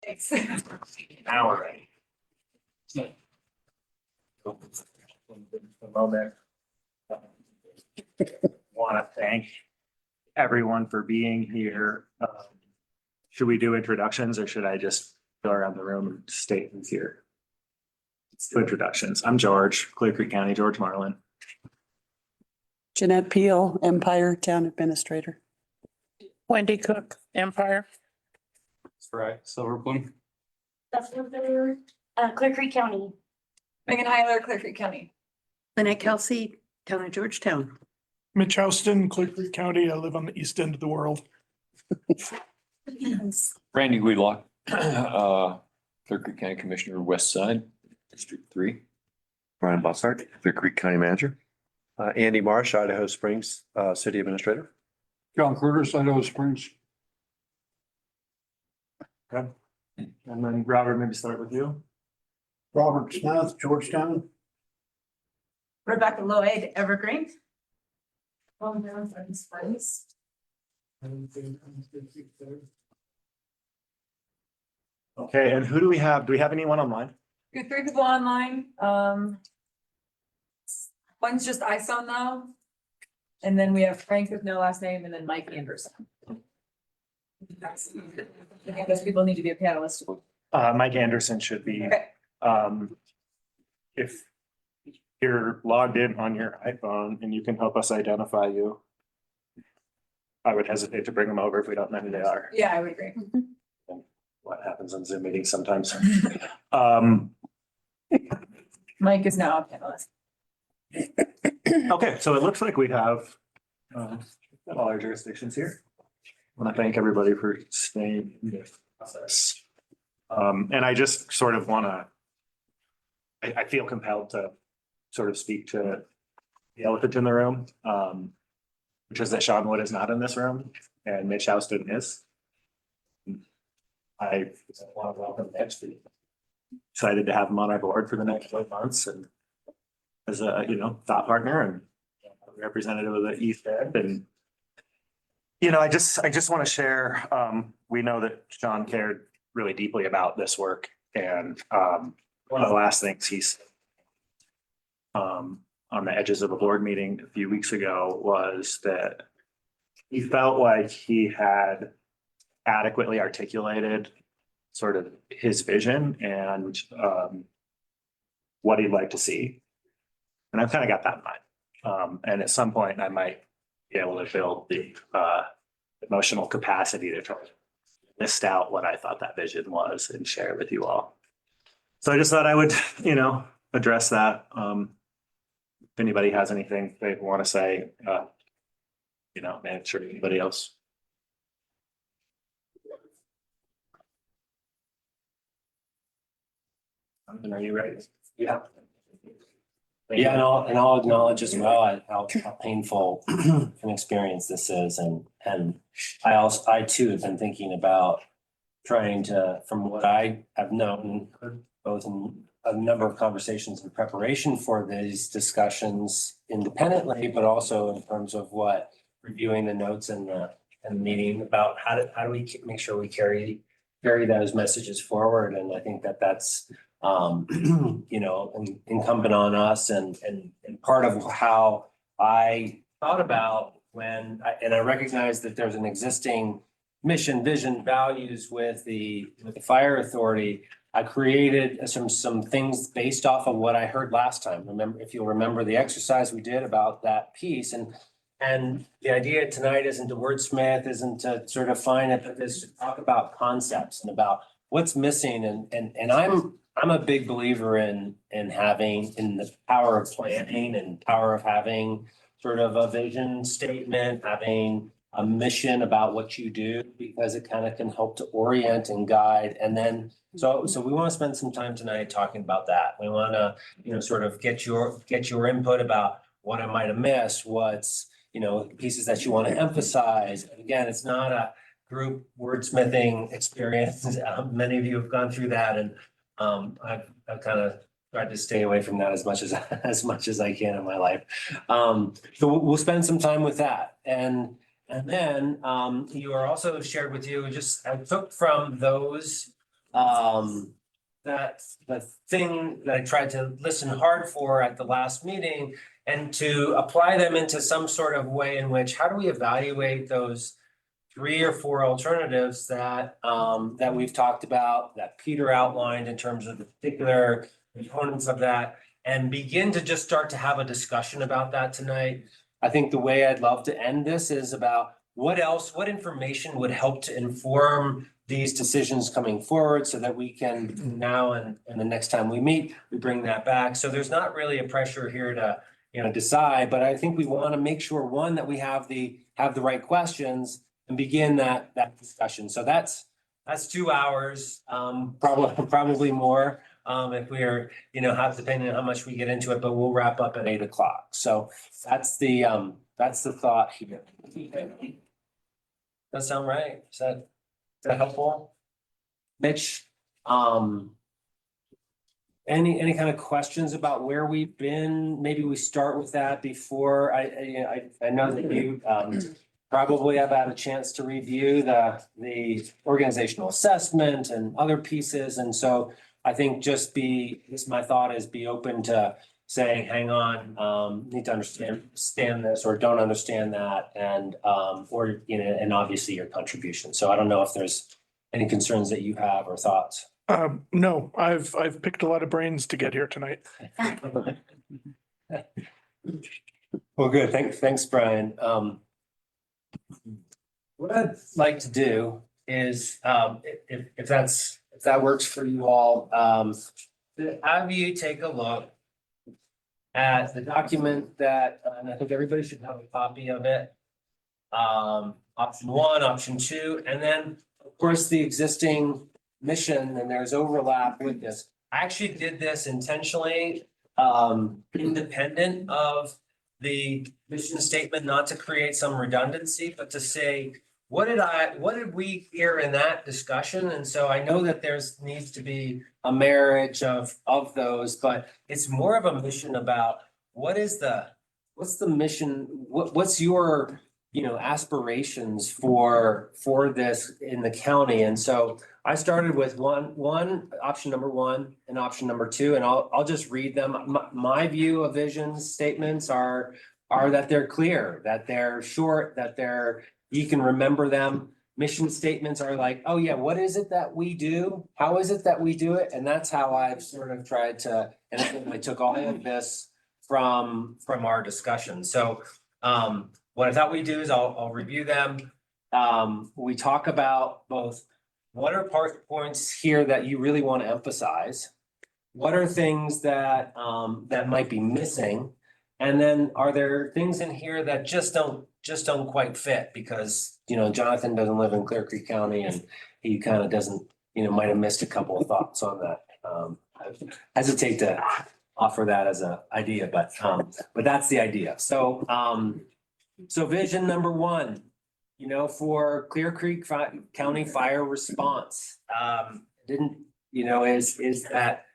Thanks. Now we're ready. A moment. Want to thank everyone for being here. Should we do introductions or should I just go around the room and state who's here? Let's do introductions. I'm George, Clear Creek County, George Marlin. Jeanette Peel, Empire Town Administrator. Wendy Cook, Empire. Right, Silverplum. Clear Creek County. Megan Heiler, Clear Creek County. Lynette Kelsey, Town of Georgetown. Mitch Houston, Clear Creek County. I live on the east end of the world. Randy Wheelock, Clear Creek County Commissioner, West Side, District 3. Brian Bossart, Clear Creek County Manager. Andy Marsh, Idaho Springs, City Administrator. John Curtis, Idaho Springs. Okay. And then Robert, maybe start with you. Robert Smith, Georgetown. Rebecca Lloyd, Evergreen. Springs. Okay, and who do we have? Do we have anyone online? We have 3 people online. One's just ISO now. And then we have Frank with no last name and then Mike Anderson. I think those people need to be a panelist. Mike Anderson should be. Okay. If you're logged in on your iPhone and you can help us identify you, I would hesitate to bring them over if we don't know who they are. Yeah, I would agree. What happens on Zoom meetings sometimes. Mike is now a panelist. Okay, so it looks like we have all our jurisdictions here. I want to thank everybody for staying in this process. And I just sort of want to, I feel compelled to sort of speak to the elephant in the room, which is that Sean Wood is not in this room and Mitch Houston is. I want to welcome Mitch. Excited to have him on our board for the next 12 months and as a, thought partner and representative of the East End. And, I just want to share, we know that Sean cared really deeply about this work. And one of the last things he's on the edges of a board meeting a few weeks ago was that he felt like he had adequately articulated sort of his vision and what he'd like to see. And I've kind of got that in mind. And at some point I might be able to build the emotional capacity to try to list out what I thought that vision was and share it with you all. So I just thought I would, address that. If anybody has anything they want to say, man, sure anybody else. Are you ready? Yeah. Yeah, and I'll acknowledge as well how painful an experience this is. And I too have been thinking about trying to, from what I have known, both in a number of conversations in preparation for these discussions independently, but also in terms of what reviewing the notes and the meeting about how do we make sure we carry those messages forward. And I think that's incumbent on us and part of how I thought about I recognize that there's an existing mission, vision, values with the fire authority. I created some things based off of what I heard last time. If you'll remember the exercise we did about that piece and the idea tonight isn't to wordsmith, isn't to sort of find it, but is to talk about concepts and about what's missing. And I'm a big believer in the power of planning and power of having sort of a vision statement, having a mission about what you do, because it kind of can help to orient and guide. And then, so we want to spend some time tonight talking about that. We want to, sort of get your input about what I might have missed, what's, pieces that you want to emphasize. Again, it's not a group wordsmithing experience. Many of you have gone through that, and I've kind of tried to stay away from that as much as I can in my life. So we'll spend some time with that, and then you are also shared with you. I took from those that's the thing that I tried to listen hard for at the last meeting and to apply them into some sort of way in which, how do we evaluate those 3 or 4 alternatives that that we've talked about, that Peter outlined in terms of the particular components of that, and begin to just start to have a discussion about that tonight. I think the way I'd love to end this is about what information would help to inform these decisions coming forward so that we can now and the next time we meet, we bring that back. So there's not really a pressure here to, decide, but I think we want to make sure, one, that we have the right questions and begin that discussion. So that's 2 hours, probably more, if we're, depending on how much we get into it, but we'll wrap up at 8 o'clock. So that's the thought here. That sound right? Is that helpful? Mitch, any kind of questions about where we've been? Maybe we start with that before I know that you probably have had a chance to review the organizational assessment and other pieces. And so I think my thought is be open to saying, hang on, need to understand this or don't understand that, and and obviously your contribution. So I don't know if there's any concerns that you have or thoughts. No, I've picked a lot of brains to get here tonight. Well, good. Thanks, Brian. What I'd like to do is, if that works for you all, to have you take a look at the document that, and I think everybody should have a copy of it. Option 1, option 2, and then, of course, the existing mission, and there's overlap with this. I actually did this intentionally, independent of the mission statement, not to create some redundancy, but to say, what did we hear in that discussion? And so I know that needs to be a marriage of those, but it's more of a mission about what's the mission? What's your, aspirations for this in the county? And so I started with option number 1 and option number 2, and I'll just read them. My view of vision statements are that they're clear, that they're short, that you can remember them. Mission statements are like, oh yeah, what is it that we do? How is it that we do it? And that's how I've sort of tried to, and I took all of this from our discussion. So what I thought we'd do is I'll review them. We talk about both what are points here that you really want to emphasize? What are things that might be missing? And then are there things in here that just don't quite fit because, Jonathan doesn't live in Clear Creek County and he kind of doesn't, might have missed a couple of thoughts on that. I hesitate to offer that as an idea, but that's the idea. So, so vision number 1, for Clear Creek County fire response, is that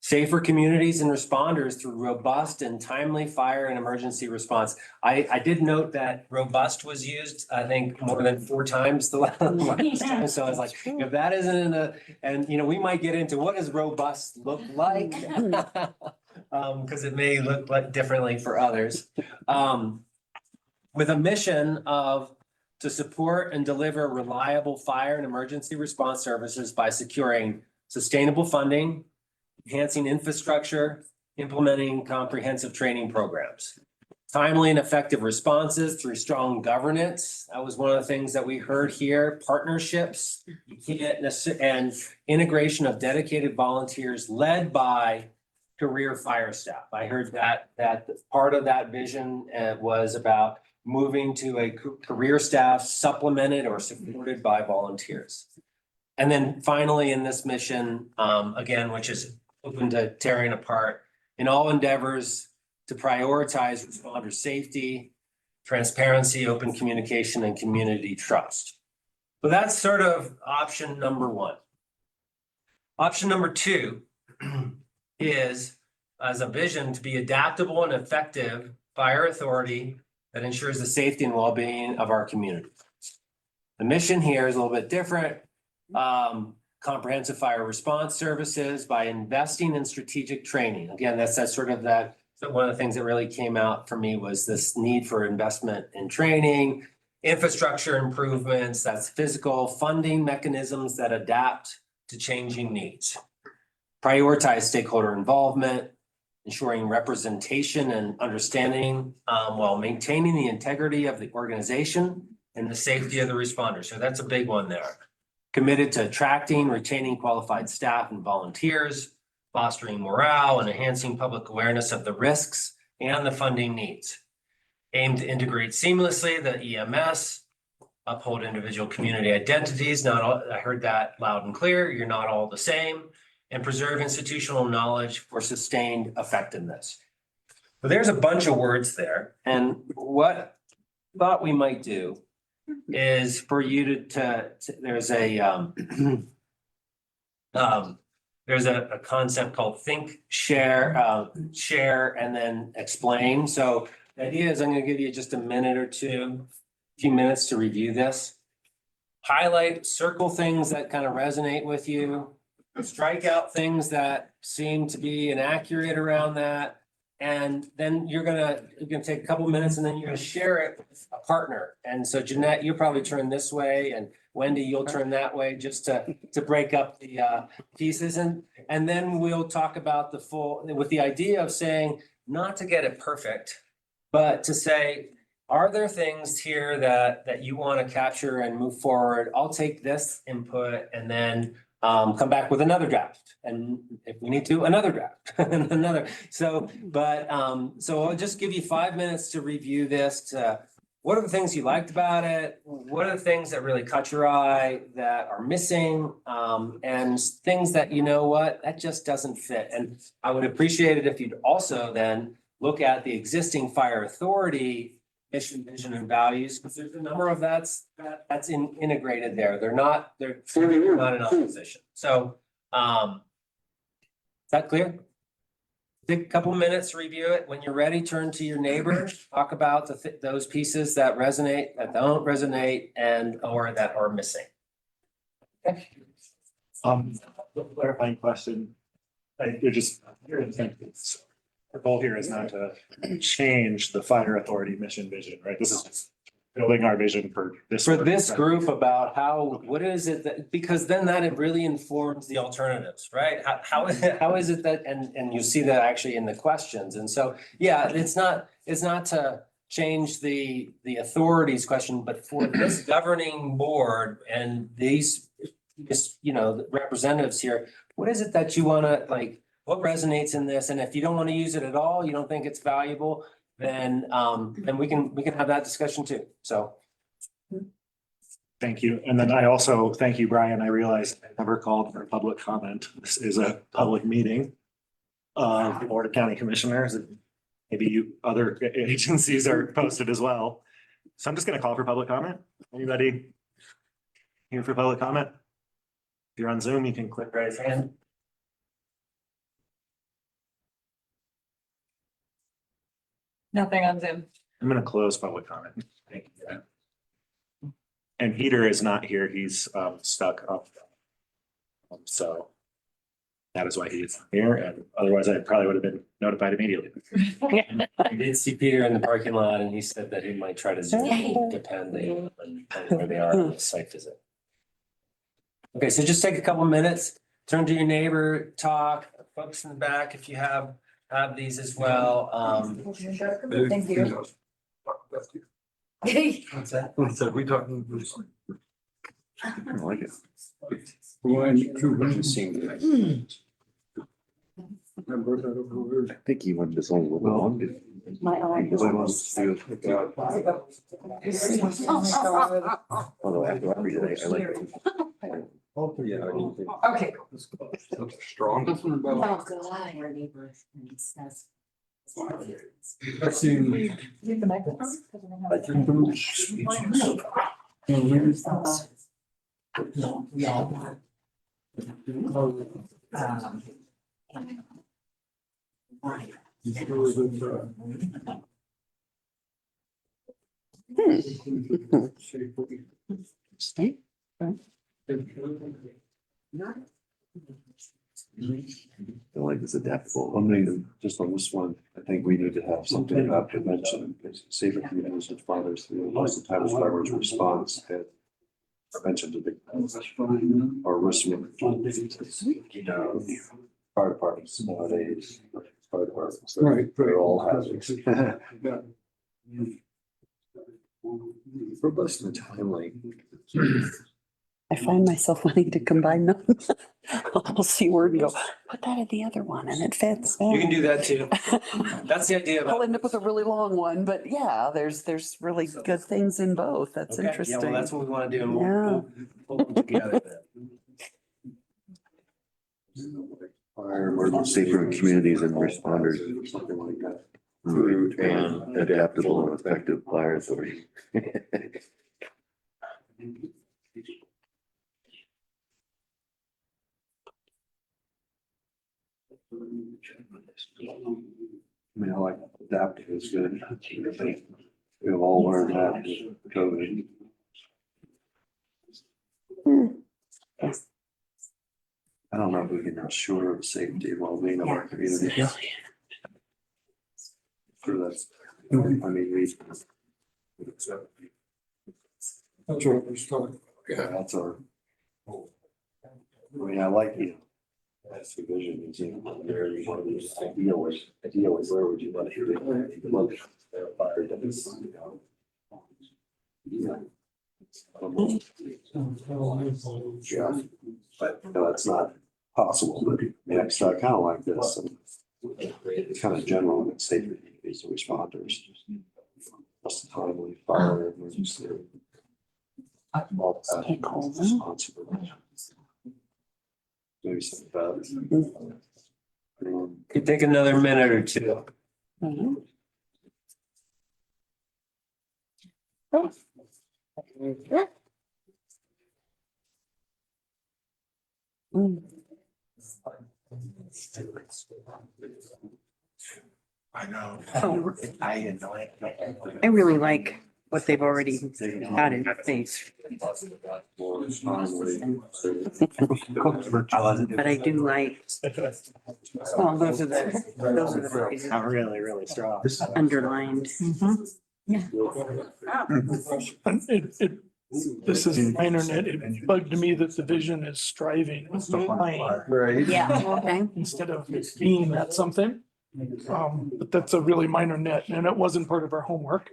safer communities and responders through robust and timely fire and emergency response. I did note that robust was used, I think, more than 4 times the last time. So I was like, if that isn't and we might get into what does robust look like? Because it may look like differently for others. With a mission to support and deliver reliable fire and emergency response services by securing sustainable funding, enhancing infrastructure, implementing comprehensive training programs. Timely and effective responses through strong governance. That was one of the things that we heard here. Partnerships and integration of dedicated volunteers led by career fire staff. I heard that part of that vision was about moving to a career staff supplemented or supported by volunteers. And then finally in this mission, again, which is open to tearing apart, in all endeavors to prioritize responder safety, transparency, open communication, and community trust. So that's sort of option number 1. Option number 2 is as a vision to be adaptable and effective fire authority that ensures the safety and well-being of our community. The mission here is a little bit different. comprehensive fire response services by investing in strategic training. Again, that's sort of that, so one of the things that really came out for me was this need for investment in training, infrastructure improvements, that's physical funding mechanisms that adapt to changing needs. Prioritize stakeholder involvement, ensuring representation and understanding while maintaining the integrity of the organization and the safety of the responders. So that's a big one there. Committed to attracting, retaining qualified staff and volunteers, fostering morale and enhancing public awareness of the risks and the funding needs. Aim to integrate seamlessly the EMS, uphold individual community identities. Not all, I heard that loud and clear. You're not all the same, and preserve institutional knowledge for sustained effectiveness. But there's a bunch of words there. And what I thought we might do is for you to there's a there's a concept called think, share, share, and then explain. So the idea is I'm going to give you just a minute or two, a few minutes to review this. Highlight, circle things that kind of resonate with you. Strike out things that seem to be inaccurate around that. And then you're gonna take a couple minutes and then you're gonna share it with a partner. And so Jeanette, you'll probably turn this way, and Wendy, you'll turn that way, just to break up the pieces. And then we'll talk about the full, with the idea of saying, not to get it perfect, but to say, are there things here that you want to capture and move forward? I'll take this input and then come back with another draft, and if we need to, another draft, and another. So I'll just give you 5 minutes to review this. What are the things you liked about it? What are the things that really caught your eye that are missing? And things that, you know what, that just doesn't fit. And I would appreciate it if you'd also then look at the existing fire authority mission, vision, and values, because there's a number of that's integrated there. They're not in opposition. So is that clear? Take a couple minutes to review it. When you're ready, turn to your neighbor, talk about those pieces that resonate, that don't resonate, and or that are missing. Okay. Clarifying question. You're just, our goal here is not to change the fire authority mission vision, right? This is just building our vision for this. For this group about what is it that, because then that it really informs the alternatives, right? How is it that, and you see that actually in the questions. And so, yeah, it's not to change the authorities question, but for this governing board and these, the representatives here, what is it that you want to like, what resonates in this? And if you don't want to use it at all, you don't think it's valuable, then we can have that discussion too. So. Thank you. And then I also, thank you, Brian. I realized I never called for public comment. This is a public meeting of the Board of County Commissioners. Maybe other agencies are posted as well. So I'm just going to call for public comment. Anybody here for public comment? If you're on Zoom, you can click raise hand. Nothing on Zoom. I'm going to close public comment. Thank you. And Peter is not here. He's stuck up. So that is why he's here. And otherwise I probably would have been notified immediately. I did see Peter in the parking lot and he said that he might try to Zoom depending on where they are on the site visit. Okay, so just take a couple minutes, turn to your neighbor, talk, folks in the back, if you have these as well. Thank you. What's that? So we talking. I don't like it. I think he wanted this on a little bit longer. My Because I want to see it. Although after I read it, I like it. Okay. Strong. Oh, God, your neighbor says. Leave the microphone. feel like it's adaptable. I mean, just on this one, I think we need to have something about prevention, because safer communities with fathers, most of the time is farmers' response and prevention to the or risk. Fire departments nowadays, fire departments, they're all hazards. Robust and timely. I find myself wanting to combine them. I'll see word and go, put that in the other one and it fits. You can do that too. That's the idea I'll about. end up with a really long one, but yeah, there's really good things in both. That's Okay, yeah, interesting. well, that's what we want to do. And Yeah. we'll pull them together then. Fire, emergency safer communities and responders, something like that. Root and adaptable and effective fire authority. I mean, I like adaptive is good. We've all learned that in COVID. I don't know if we can ensure the safety and well-being of our community. Sure, that's, I mean, we. That's what we're starting. Yeah, that's our. I mean, I like, that's the vision, is, where you want to be ideally, where would you want to be? You'd love to fire defense, Yeah, but it's not possible, but yeah, so I kind of like this. And it's kind of general, and it's safety is the responders. Just the timely fire emergency. Responsible. Maybe something about it. Could take another minute or two. Mhm. Mm. I know. Oh. I didn't know it. I really like what they've already got in place. But I do like, well, those are the phrases I'm really, really strong. underlined. This is minor net. It bugged me that the vision is striving to find Right. Yeah, okay. instead of being at something. But that's a really minor nit, and it wasn't part of our homework.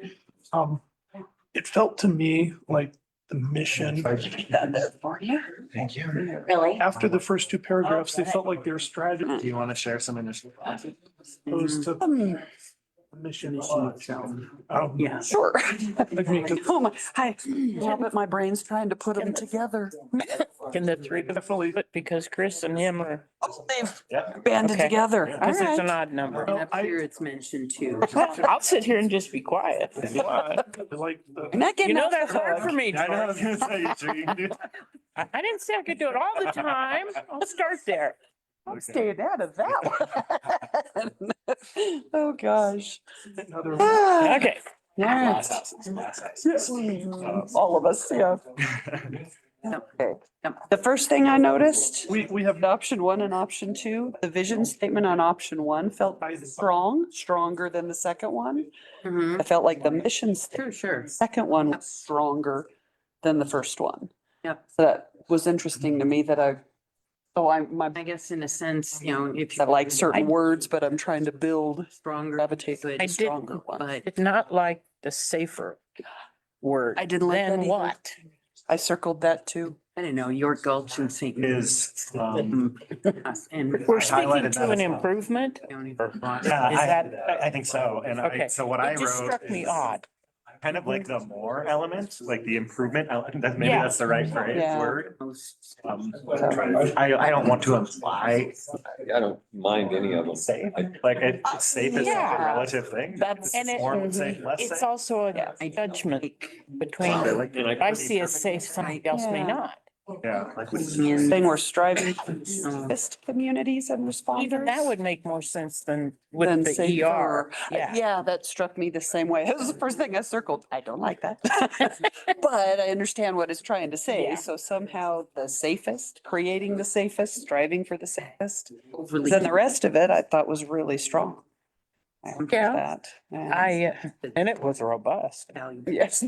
It felt to me like the mission, Thank you. Really? after the first two paragraphs, they felt like their strategy Do you want to share some initial thoughts? goes to the mission. Yeah, sure. Like me, 'cause Oh my, yeah, but my brain's trying to put them together. Can the three definitely, because Chris and him are, Oh, they've Yeah. banded Okay. together. All because it's an right. odd number. Oh, Up here it's mentioned too. I'll sit here and just be quiet if you want. I like the. You're not You getting know, off the that's hard for hook. me, I know, I George. was gonna say, you sure you can do that? I didn't say I could do it all the time. I'll start there. I'm staying out of that one. Oh, gosh. Another. Ah, Okay. yeah. Yes. All of us, yeah. Okay. The first thing I noticed, We have option one and option two, the vision statement on option one felt stronger than the second one. I felt like the mission statement, second one was stronger than the first one. Yep. So that was interesting to me that I guess in a sense, you know, if I you like certain words, but I'm trying to build, stronger, gravitate to good, the I did, stronger one. but It's not like the safer word. I didn't like that Then either. what? I circled that too. I don't know, York Gulch and St. Is, And. We're speaking highlighted that to as an well. improvement? County. yeah, Is that- I think so. And Okay. so what I It just wrote struck me is odd. kind of like the more element, like the improvement element, that maybe Yeah. that's the right phrase, Yeah. word. Most- I don't want to imply I don't mind any of them. safe, like it's safe is such a Yeah. relative thing. That's- And it- More safe, less It's safe. also a judgment between, And I see as safe, somebody else may Yeah. not. Yeah. Saying we're striving for best communities and responders. Even that would make more sense than with Than the safer. ER. Yeah. Yeah, that struck me the same way. That was the first thing I circled. I don't like that. But I understand what it's trying to say. Yeah. So somehow the safest, creating the safest, striving for the safest. Overly. Then the rest of it I thought was really strong. I liked Yeah. that. Yeah. And it was robust. Value. Yes.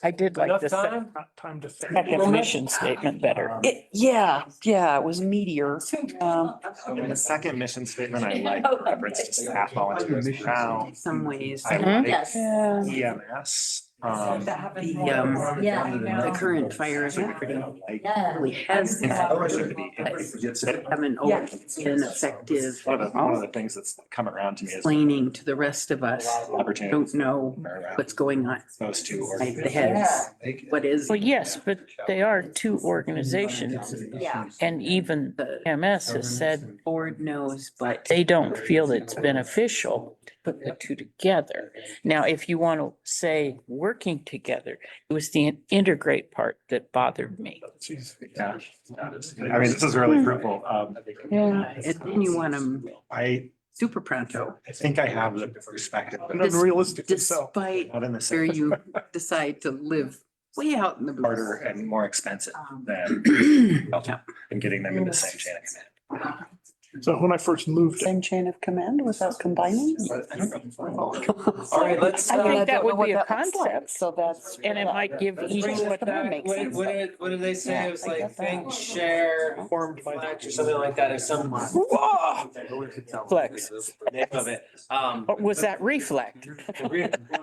I did like Enough the time? Not time to think. second mission statement better. Yeah, it was meteor. In the second mission statement, I like reference to staff volunteers around. In some ways. I Mhm. like Yeah. EMS. The current fire authority really has haven't always been effective One of the things that's come around to me is explaining to the rest of us, opportunities. don't know what's going on. Those two. Like the heads, what is. Well, yes, but they are two organizations. And even The MS has said board knows, but they don't feel it's beneficial to put the two together. Now, if you want to say working together, it was the integrate part that bothered me. Jeez. Yeah. I mean, this is really fruitful. and then you want them I super pronto, think I have the perspective, but And unrealistic to sell. despite not in the where same you decide to live way out in the. harder and more expensive than getting them in the same chain of command. So when I first moved, Same chain of command without combining? I don't know. All right, let's. I think that don't know would be a what that looks like, concept. So that's. And it might give Let's each bring this what back. makes What, sense. what did they say? Yeah, It was I like get that. think, share, reflect or something like that or some. Flex. Name of it. Or was that reflect?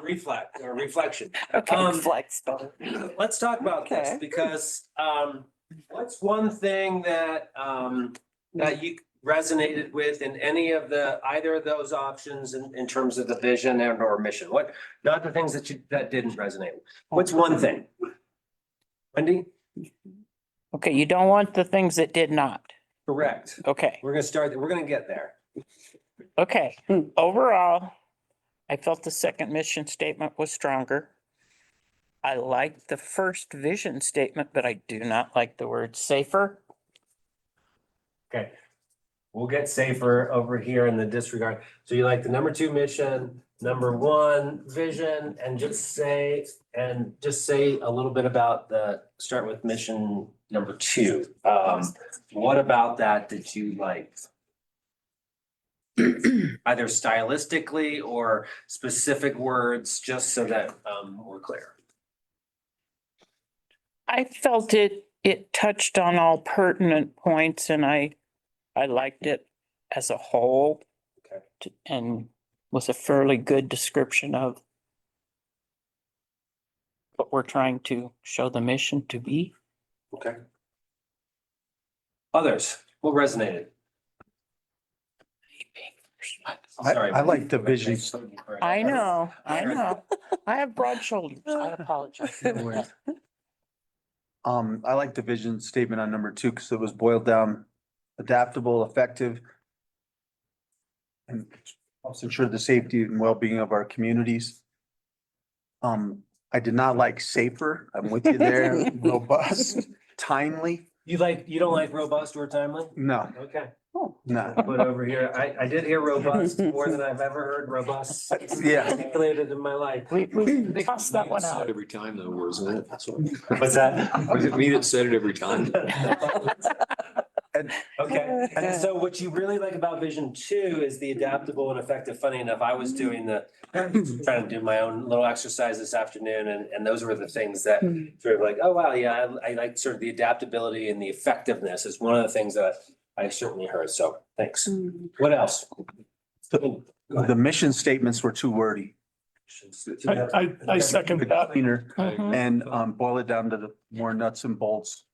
Reflect or reflection. Okay. Flex better. Let's talk about this Okay. because, what's one thing that, that you resonated with in any of either of those options in terms of the vision and or mission? What, not the things that didn't resonate. What's one thing? Wendy? Okay, you don't want the things that did not. Correct. Okay, We're gonna get there. okay. Overall, I felt the second mission statement was stronger. I liked the first vision statement, but I do not like the word safer. Okay. We'll get safer over here in the disregard. So you like the number 2 mission, number 1 vision, and just say a little bit about start with mission number 2. What about that did you like? Either stylistically or specific words, just so that we're clear. I felt it touched on all pertinent points and I liked it as a whole. Okay. And was a fairly good description of what we're trying to show the mission to be. Okay. Others, what resonated? Sorry. I like the vision. I know. I have broad shoulders. I apologize. I like the vision statement on number 2 because it was boiled down, adaptable, effective. And also ensure the safety and well-being of our communities. I did not like safer. I'm with you there. Robust, timely. You don't like robust or timely? No, Okay. no. Put over here, I did hear robust more than I've ever heard robust Yeah. articulated in my life. We tossed that one out. Every time though, wasn't it? That's all. What's that? Was it me that said it every time? Okay, and so what you really like about vision 2 is the adaptable and effective. Funny enough, I was trying to do my own little exercise this afternoon, and those were the things that sort of like, oh, wow, yeah, I like sort of the adaptability and the effectiveness is one of the things that I certainly heard, so thanks. What else? The mission statements were too wordy. I second that. Cleaner Mhm. and boil it down to the more nuts and bolts.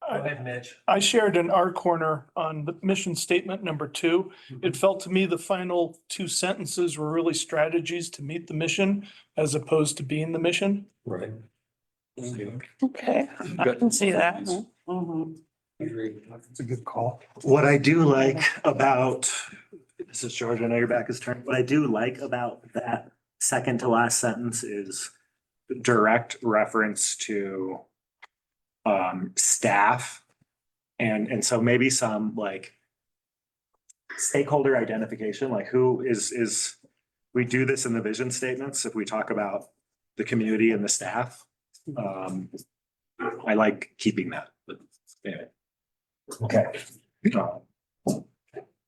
Go ahead, Mitch. I shared in our corner on the mission statement number 2. It felt to me the final 2 sentences were really strategies to meet the mission as opposed to being the mission. Right. Okay, I can see that. It's a good call. What I do like about, this is George, I know your back is turned. What I do like about that second to last sentence is direct reference to staff. And so maybe some like stakeholder identification, like who is, we do this in the vision statements if we talk about the community and the staff. I like keeping that, but anyway. Okay.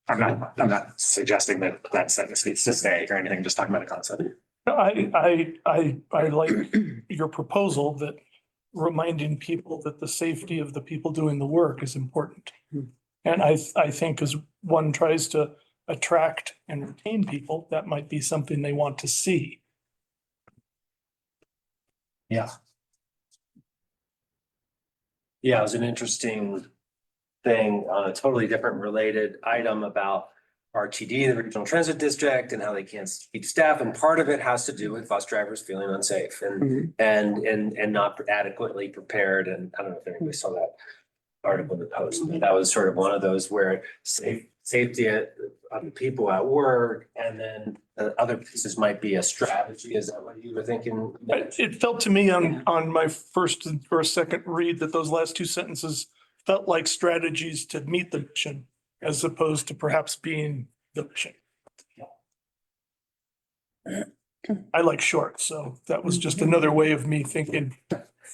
I'm not suggesting that that sentence needs to stay or anything, just talking about a concept. I like your proposal that reminding people that the safety of the people doing the work is important. And I think as one tries to attract and retain people, that might be something they want to see. Yeah. Yeah, it was an interesting thing on a totally different related item about RTD, the Regional Transit District, and how they can't keep staff. And part of it has to do with bus drivers feeling unsafe and not adequately prepared. And I don't know if anybody saw that article in the Post, but that was sort of one of those where safety of the people at work, and then the other pieces might be a strategy. Is that what you were thinking? It felt to me on my first or second read that those last two sentences felt like strategies to meet the mission as opposed to perhaps being the mission. I like short, so that was just another way of me thinking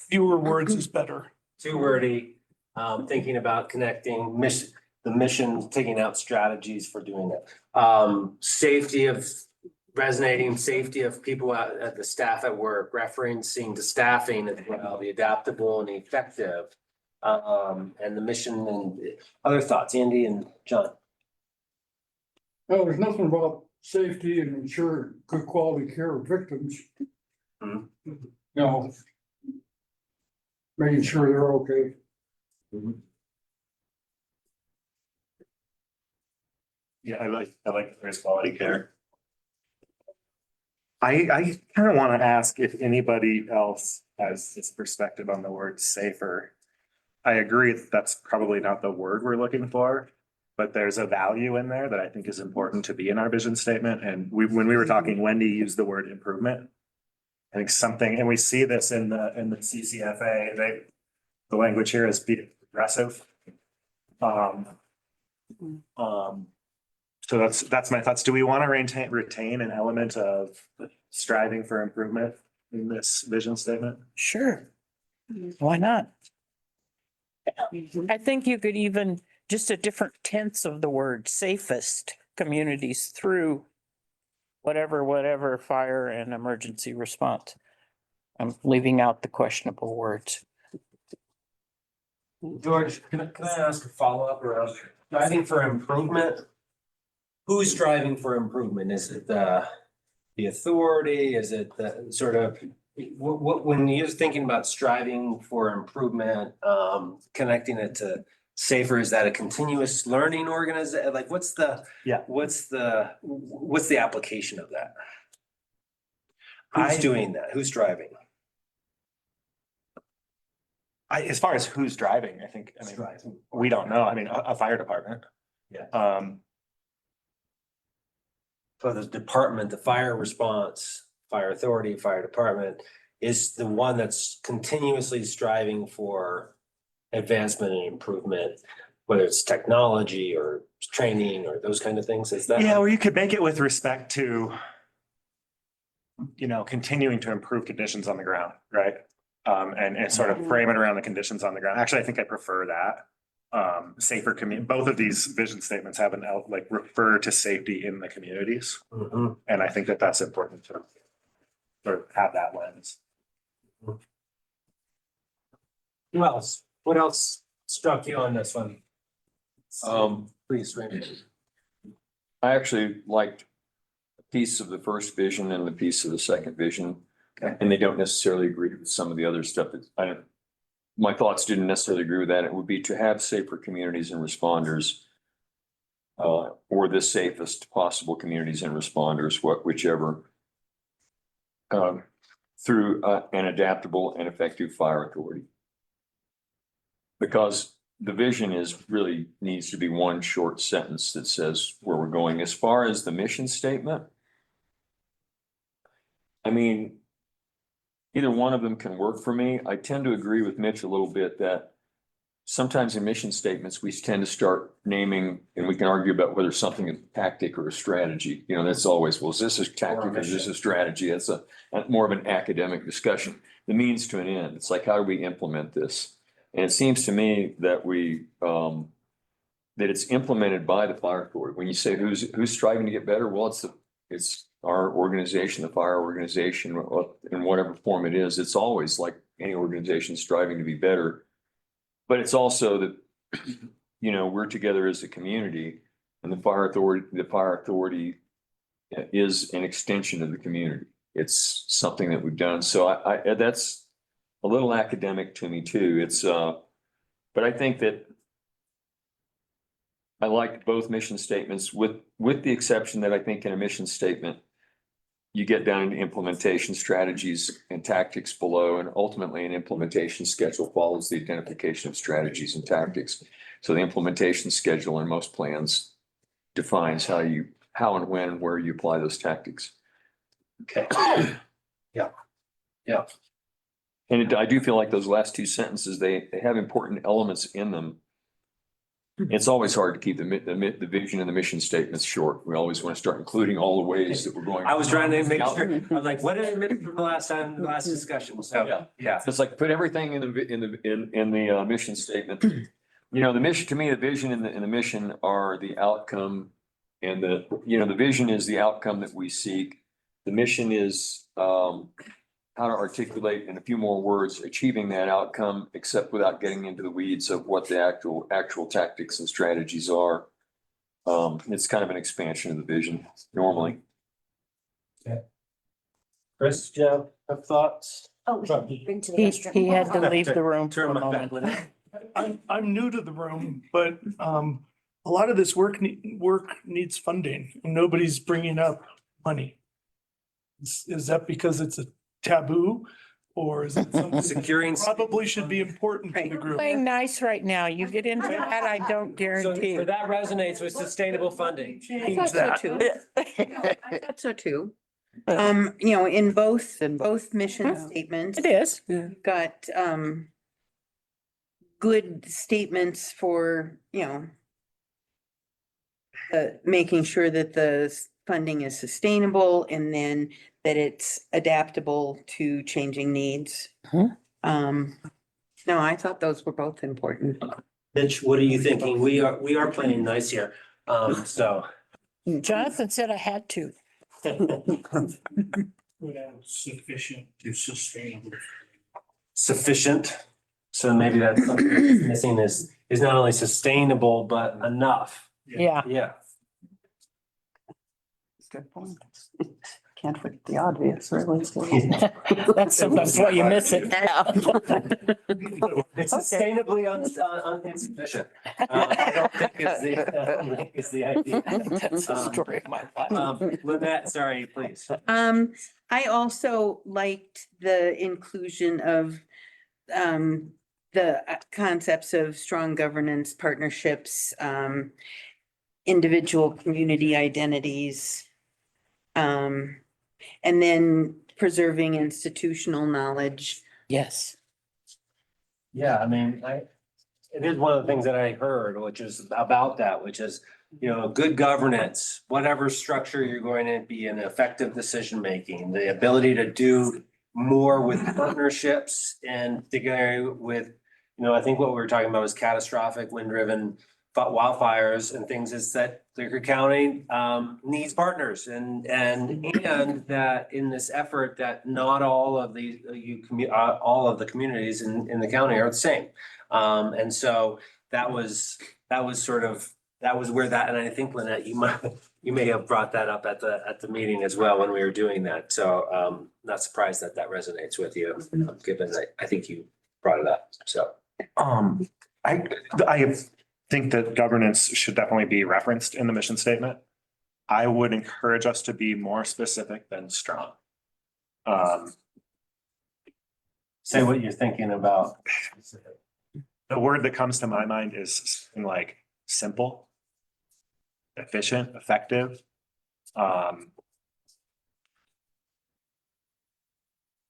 fewer words is better. Too wordy, thinking about connecting the mission, taking out strategies for doing that. Safety of resonating, safety of people at the staff at work, referencing to staffing as well, the adaptable and effective. And the mission and other thoughts, Andy and John. Well, there's nothing about safety and ensure good quality care of victims. Mhm. You know, making sure they're okay. Yeah, I like there's quality care. I kind of want to ask if anybody else has this perspective on the word safer. I agree that that's probably not the word we're looking for, but there's a value in there that I think is important to be in our vision statement. And when we were talking, Wendy used the word improvement. I think something, and we see this in the CCFA, the language here is be progressive. So that's my thoughts. Do we want to retain an element of striving for improvement in this vision statement? Sure. Why not? I think you could even, just a different tense of the word, safest communities through whatever fire and emergency response. I'm leaving out the questionable words. George, can I ask a follow-up around striving for improvement? Who's striving for improvement? Is it the authority? Is it the sort of, what, when you're thinking about striving for improvement, connecting it to safer, is that a continuous learning organization? Like what's the application of that? Who's doing that? Who's driving? As far as who's driving, I mean, we don't know. I mean, a fire department. Yeah. So the department, the fire response, fire authority, fire department is the one that's continuously striving for advancement and improvement, whether it's technology or training or those kind of things. Is that? Yeah, or you could make it with respect to, continuing to improve conditions on the ground, right? And sort of frame it around the conditions on the ground. Actually, I think I prefer that. Safer community, both of these vision statements have refer to safety in the communities. Mhm. And I think that that's important to sort of have that lens. Who else? What else struck you on this one? Please, Raymond. I actually liked a piece of the first vision and the piece of the second vision. Okay. And they don't necessarily agree with some of the other stuff that my thoughts didn't necessarily agree with that. It would be to have safer communities and responders. Or the safest possible communities and responders, whichever. Through an adaptable and effective fire authority. Because the vision really needs to be one short sentence that says where we're going. As far as the mission statement, I mean, either one of them can work for me. I tend to agree with Mitch a little bit that sometimes in mission statements, we tend to start naming, and we can argue about whether something is a tactic or a strategy. You know, that's always, well, is this a tactic or is this a strategy? It's a more of an academic discussion. The means to an end. It's like, how do we implement this? And it seems to me that that it's implemented by the fire authority. When you say who's striving to get better, well, it's our organization, the fire organization, in whatever form it is. It's always like any organization striving to be better. But it's also that, you know, we're together as a community, and the fire authority is an extension of the community. It's something that we've done. So I that's a little academic to me too. But I think that I like both mission statements with the exception that I think in a mission statement, you get down into implementation strategies and tactics below, and ultimately an implementation schedule follows the identification of strategies and tactics. So the implementation schedule in most plans defines how and when and where you apply those tactics. Okay. Yeah. And I do feel like those last two sentences, they have important elements in them. It's always hard to keep the vision and the mission statements short. We always want to start including all the ways that we're going. I was trying to make sure, I was like, what did I miss from the last discussion? So, yeah. It's like put everything in the mission statement. You know, the mission, to me, the vision and the mission are the outcome, and the vision is the outcome that we seek. The mission is how to articulate in a few more words, achieving that outcome, except without getting into the weeds of what the actual tactics and strategies are. It's kind of an expansion of the vision normally. Chris, do you have thoughts? Oh, been to the He restroom. had to leave the room for Turn a my moment. back. I'm new to the room, but a lot of this work needs funding and nobody's bringing up money. Is that because it's a taboo, or is it something that Securing. probably should be important to the group? Playing nice right now. You get into that, I don't So guarantee. that resonates with sustainable funding. I thought so too. I thought so too. In both mission statements, It is. you've got good statements for, making sure that the funding is sustainable and then that it's adaptable to changing needs. Mhm. No, I thought those were both important. Mitch, what are you thinking? We are playing nice here. So. Jonathan said I had to. Sufficient to sustain. Sufficient. So maybe that's something that's missing is not only sustainable, but enough. Yeah. Yeah. Good point. Can't forget the obvious, really. That's sometimes why you miss it. It's sustainably insufficient. I don't think is the idea. That's the story of my life. Lynette, sorry, please. I also liked the inclusion of the concepts of strong governance, partnerships, individual community identities. And then preserving institutional knowledge. Yes. Yeah, I mean, it is one of the things that I heard, which is about that, which is, good governance, whatever structure you're going to be in, effective decision-making, the ability to do more with partnerships and together with, I think what we were talking about was catastrophic wind-driven wildfires and things, is that Clear County needs partners and that in this effort that not all of all of the communities in the county are the same. And so that was where that, and I think Lynette, you may have brought that up at the meeting as well when we were doing that. So not surprised that resonates with you, given that I think you brought it up. So I think that governance should definitely be referenced in the mission statement. I would encourage us to be more specific than strong. say what you're thinking about. The word that comes to my mind is something like simple, efficient, effective,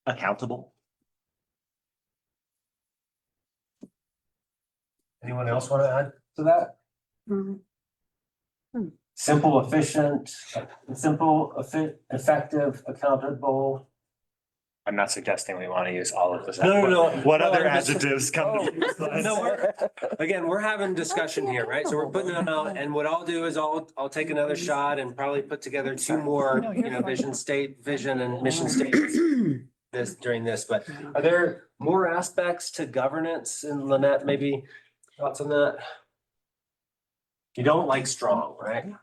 accountable. Anyone else want to add to that? Mhm. Simple, efficient, effective, accountable. I'm not suggesting we want to use all of this. No. What Well, other I'm just- adjectives come to mind? No, again, we're having discussion here, right? So we're putting them out, and what I'll do is I'll take another shot and probably put together two more, vision and mission statements during this, but are there more aspects to governance? And Lynette, maybe thoughts on that? You don't like strong, right?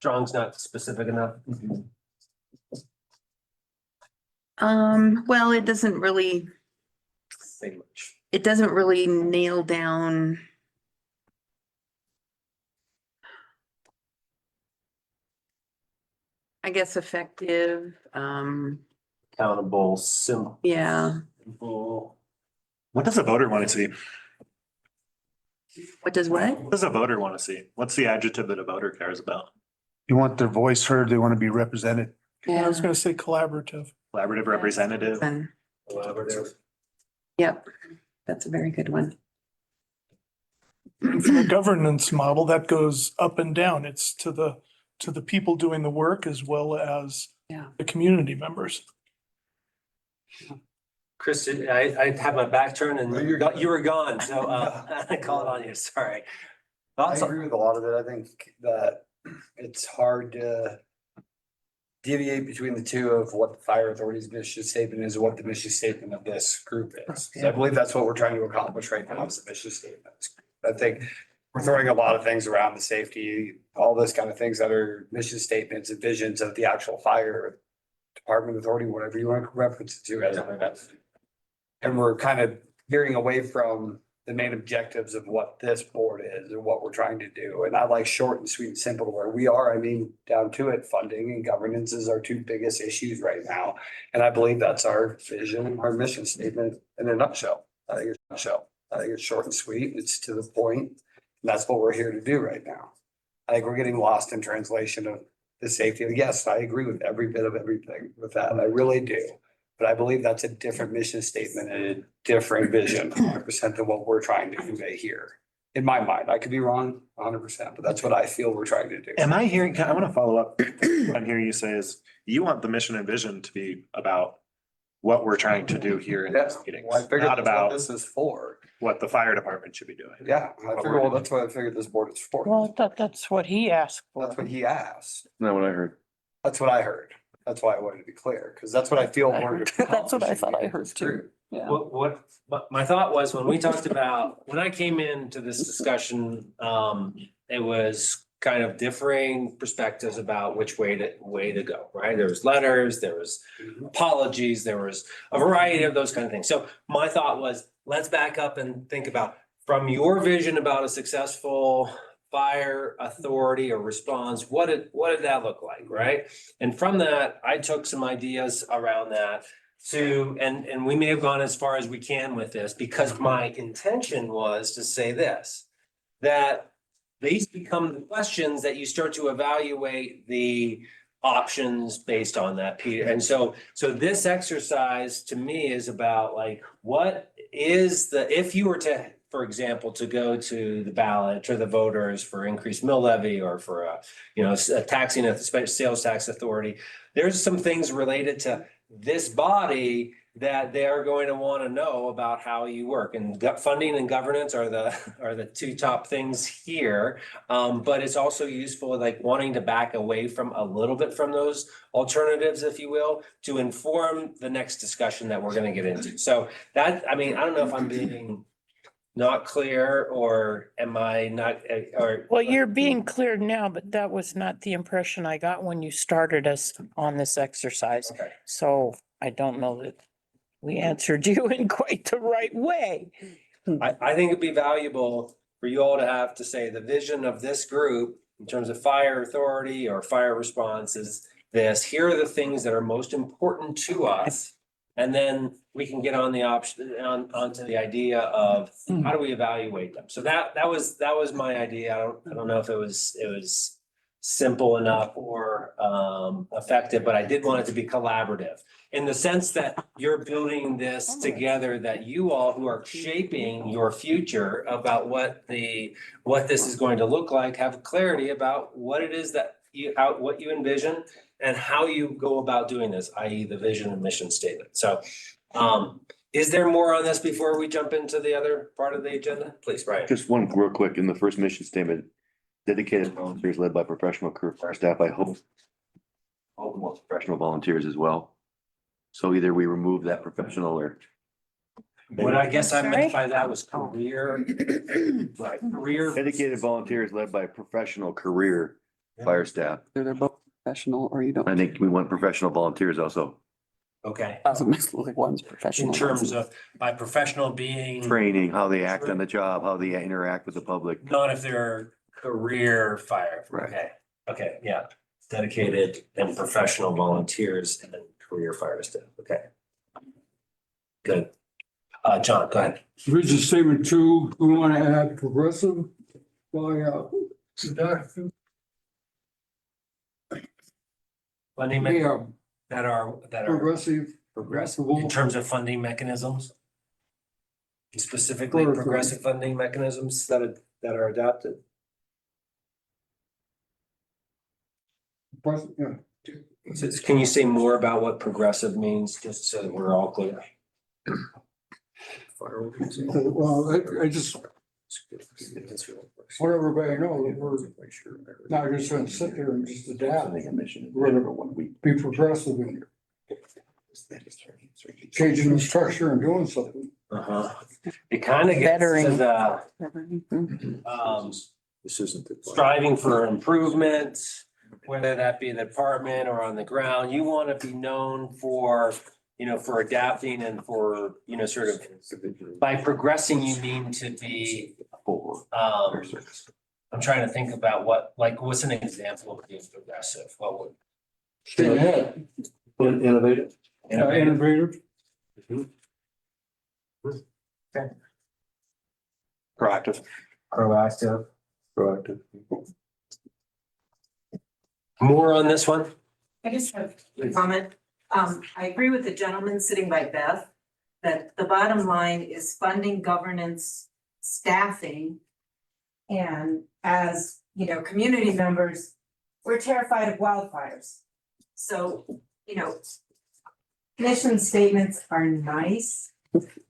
Strong's not specific enough. Well, it doesn't really nail down. I guess effective, Accountable, simple. yeah, What does a voter want to see? what does what? What does a voter want to see? What's the adjective that a voter cares about? You want their voice heard, they want to be represented. I was gonna say collaborative. Collaborative representative? Collaborative. Yep, that's a very good one. From a governance model, that goes up and down. It's to the people doing the work as well as Yeah. the community members. Chris, I had my back turned and you were gone, so I called on you, sorry. I Thoughts on- agree with a lot of it. I think that it's hard to deviate between the two of what the fire authority's mission statement is, and what the mission statement of this group is. 'Cause I believe that's what we're trying to accomplish right now is the mission statement. I think we're throwing a lot of things around the safety, all this kind of things that are mission statements and visions of the actual fire department authority, whatever you want to reference it to as that. And we're kind of veering away from the main objectives of what this board is and what we're trying to do. And I like short and sweet and simple to where we are. I mean, down to it, funding and governance is our two biggest issues right now. And I believe that's our vision, our mission statement in a nutshell. I think it's short and sweet. It's to the point. And that's what we're here to do right now. I think we're getting lost in translation of the safety. Yes, I agree with every bit of everything with that. I really do. But I believe that's a different mission statement and a different vision, 100% than what we're trying to convey here. In my mind, I could be wrong 100%, but that's what I feel we're trying to do. Am I hearing, I want to follow up. I'm hearing you say is you want the mission and vision to be about what we're trying to do here in Yes, this meeting, well, I figured not that's what about this is for. what the fire department should be doing. Yeah, I figured, well, that's what I figured this board is for. Well, that's what he asked for. That's what he asked. Not what I heard. That's what I heard. That's why I wanted to be clear, because that's what I feel. I we're heard- that's what I thought I heard too. accomplishing. Yeah. But my thought was when we talked about, when I came into this discussion, it was kind of differing perspectives about which way to go, right? There was letters, there was apologies, there was a variety of those kind of things. So my thought was, let's back up and think about from your vision about a successful fire authority or response, what did that look like, right? And from that, I took some ideas around that and we may have gone as far as we can with this because my intention was to say this, that these become the questions that you start to evaluate the options based on that, Peter. And so this exercise to me is about like, what is if you were to, for example, to go to the ballot or the voters for increased mill levy or for a taxing at the sales tax authority, there's some things related to this body that they are going to want to know about how you work, and funding and governance are the two top things here. But it's also useful, like wanting to back away from a little bit from those alternatives, if you will, to inform the next discussion that we're going to get into. So that, I mean, I don't know if I'm being not clear or am I not, or. Well, you're being clear now, but that was not the impression I got when you started us on this exercise. Okay. So I don't know that we answered you in quite the right way. I think it'd be valuable for you all to have to say the vision of this group in terms of fire authority or fire response is this. Here are the things that are most important to us. And then we can get on the onto the idea of how do we evaluate them? So that was my idea. I don't know if it was simple enough or effective, but I did want it to be collaborative. in the sense that you're building this together, that you all who are shaping your future about what this is going to look like, have clarity about what it is that what you envision and how you go about doing this, i.e. the vision and mission statement. So, is there more on this before we jump into the other part of the agenda? Please, Brian. Just one real quick, in the first mission statement, dedicated volunteers led by professional career fire staff, I hope all the more professional volunteers as well. So either we remove that professional or. What I guess I meant by that was career. Right, career. Dedicated volunteers led by professional career fire staff. They're both professional or you don't. I think we want professional volunteers also. Okay, Doesn't necessarily one's professional. in terms of by professional being, Training, how they act on the job, how they interact with the public. not if they're career fire. Right. Okay, okay, yeah. Dedicated and professional volunteers and then career fire staff. Okay. Good. John, go ahead. Vision statement 2, we want to add progressive by Funding that are progressive. in terms of funding mechanisms. Specifically, progressive funding mechanisms that are adopted. Yeah. So can you say more about what progressive means, just so that we're all clear? Well, I just want everybody to know that we're not just gonna sit there and just adapt. We're gonna be progressive in changing the structure and doing something. It kind of gets Bettering. to the This isn't the. striving for improvement, whether that be in the department or on the ground. You want to be known for, for adapting and for, sort of by progressing, you mean to be, I'm trying to think about what's an example of being progressive? What would? Stay ahead. Innovative. Innovative. Proactive. Proactive. Proactive. More on this one? I just have a comment. I agree with the gentleman sitting by Beth, that the bottom line is funding, governance, staffing. And as, community members, we're terrified of wildfires. So, mission statements are nice,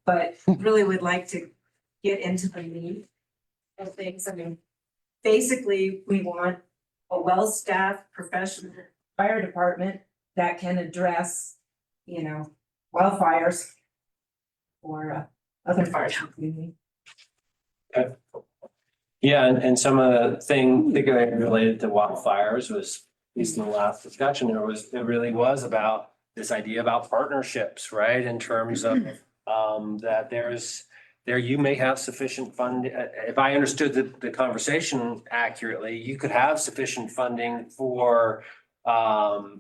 but really would like to get into the meat of things. I mean, basically, we want a well-staffed professional fire department that can address, wildfires or other fires. Yeah, and some of the thing particularly related to wildfires was, at least in the last discussion, it really was about this idea about partnerships, right? In terms of that you may have sufficient fund. If I understood the conversation accurately, you could have sufficient funding for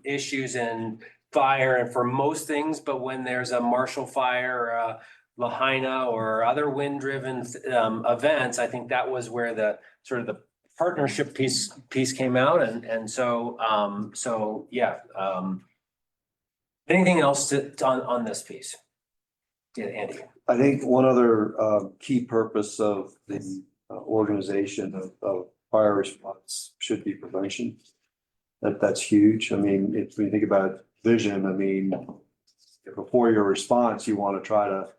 issues in fire and for most things, but when there's a Marshall Fire or a Lahaina or other wind-driven events, I think that was where the sort of the partnership piece came out, and so yeah. Anything else on this piece? Yeah, Andy. I think one other key purpose of the organization of fire response should be prevention. That's huge. I mean, if we think about vision, I mean, before your response, you want to try to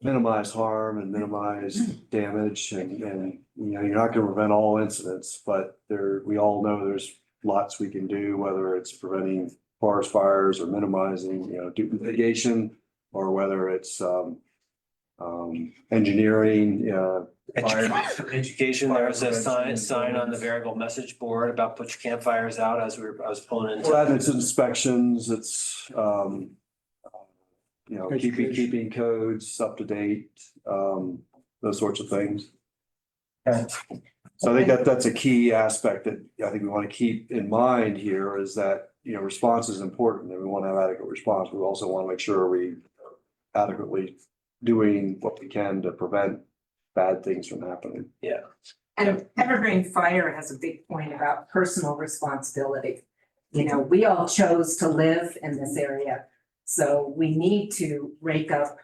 minimize harm and minimize damage, and you're not going to prevent all incidents, but we all know there's lots we can do, whether it's preventing forest fires or minimizing, mitigation, or whether it's engineering, Education, there was a sign on the variable message board about put your campfires out I was pulling into. well, it's inspections, it's keeping codes up to date, those sorts of things. Okay. So I think that's a key aspect that I think we want to keep in mind here, is that, response is important and we want to have adequate response. We also want to make sure we adequately doing what we can to prevent bad things from happening. Yeah. And Evergreen Fire has a big point about personal responsibility. You know, we all chose to live in this area, so we need to rake up,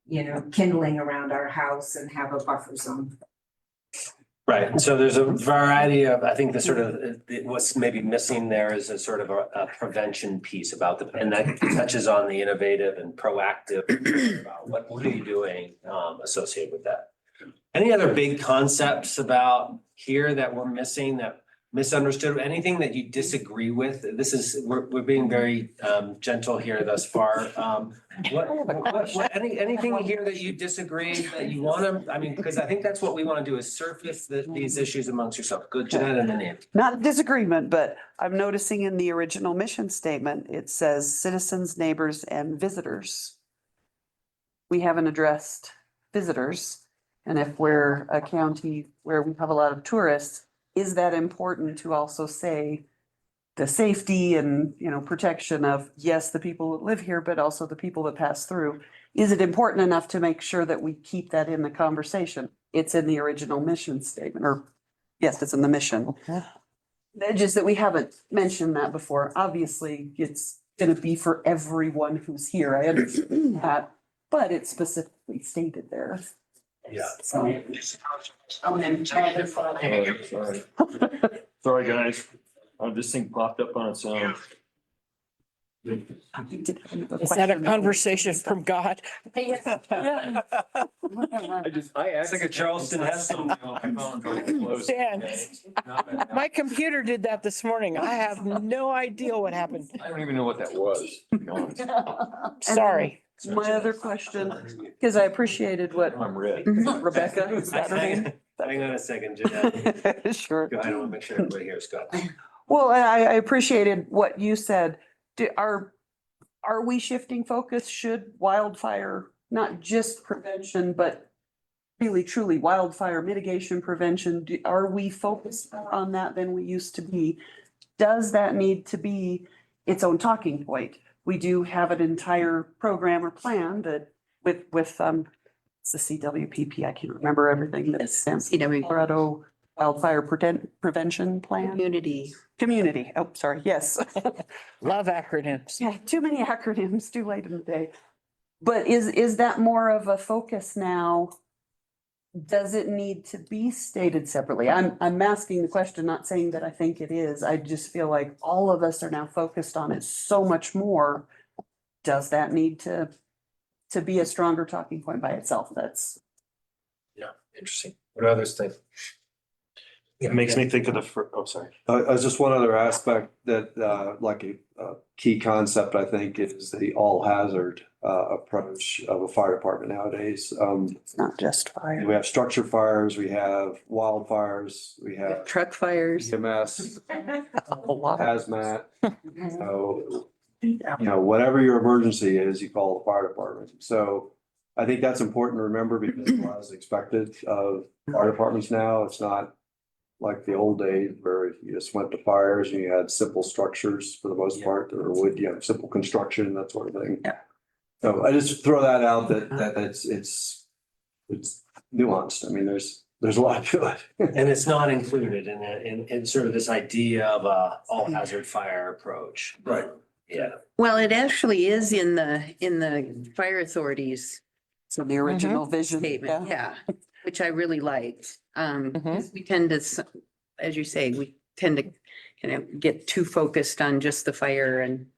you know, kindling around our house and have a buffer zone. Right, so there's a variety of, I think the sort of, what's maybe missing there is a sort of a prevention piece about the, and that touches on the innovative and proactive. About what are you doing associated with that? Any other big concepts about here that we're missing, that misunderstood, anything that you disagree with? This is, we're being very gentle here thus far. Anything here that you disagree, that you want to, I mean, because I think that's what we want to do is surface these issues amongst yourself. Good, Jeanette, and then Andy. Not disagreement, but I'm noticing in the original mission statement, it says citizens, neighbors, and visitors. We haven't addressed visitors. And if we're a county where we have a lot of tourists, is that important to also say the safety and, you know, protection of, yes, the people that live here, but also the people that pass through? Is it important enough to make sure that we keep that in the conversation? It's in the original mission statement, or yes, it's in the mission. Just that we haven't mentioned that before. Obviously, it's gonna be for everyone who's here. I understand that, but it's specifically stated there. Yeah. So. Sorry, guys. This thing popped up on its own. Is that a conversation from God? I think a Charleston has some. Dan, my computer did that this morning. I have no idea what happened. I don't even know what that was, to be honest. Sorry. My other question, because I appreciated what I'm red. Rebecca, is that her name? Hang on a second, Jeanette. Sure. Go ahead, I want to make sure everybody hears Scott. Well, I appreciated what you said. Are we shifting focus? Should wildfire, not just prevention, but really truly wildfire mitigation prevention, are we focused more on that than we used to be? Does that need to be its own talking point? We do have an entire program or plan that with it's the CWPP, I can't remember everything that stands. CW. Colorado Wildfire Prevention Plan. Community, oh, sorry, yes. Love acronyms. Yeah, too many acronyms, too late in the day. But is that more of a focus now? Does it need to be stated separately? I'm asking the question, not saying that I think it is. I just feel like all of us are now focused on it so much more. Does that need to be a stronger talking point by itself? That's. Yeah, interesting. What do others think? It makes me think of sorry. Just one other aspect that, like a key concept, I think, is the all hazard approach of a fire department nowadays. It's not just fire. We have structure fires, we have wildfires, we have Truck fires. EMS, A lot. hazmat. So, you know, whatever your emergency is, you call the fire department. So I think that's important to remember because a lot is expected of fire departments now. It's not like the old days where you just went to fires and you had simple structures for the most part, or wood, you know, simple construction, that sort of thing. Yeah. So I just throw that out that it's nuanced. I mean, there's a lot to it. And it's not included in sort of this idea of a all hazard fire approach. Right. Yeah. Well, it actually is in the fire authorities So the original vision. statement, yeah, which I really liked. Mhm. 'Cause we tend to, as you say, we tend to kind of get too focused on just the fire and.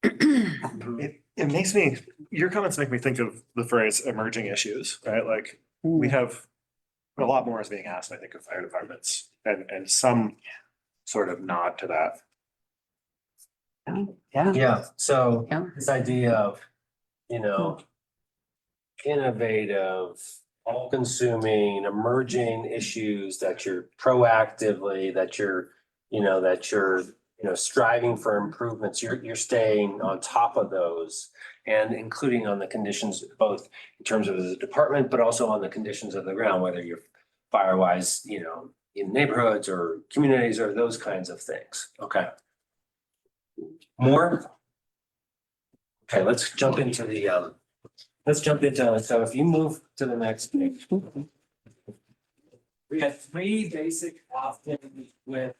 It makes me, your comments make me think of the phrase emerging issues, right? Like we have a lot more is being asked, I think, of fire departments and some sort of nod to that. Yeah. Yeah, so Yeah. this idea of, you know, innovative, all-consuming, emerging issues that you're proactively, that you're striving for improvements, you're staying on top of those and including on the conditions, both in terms of the department, but also on the conditions of the ground, whether you're fire-wise, you know, in neighborhoods or communities or those kinds of things. Okay. More? Okay, let's jump into so if you move to the next page. We have three basic options with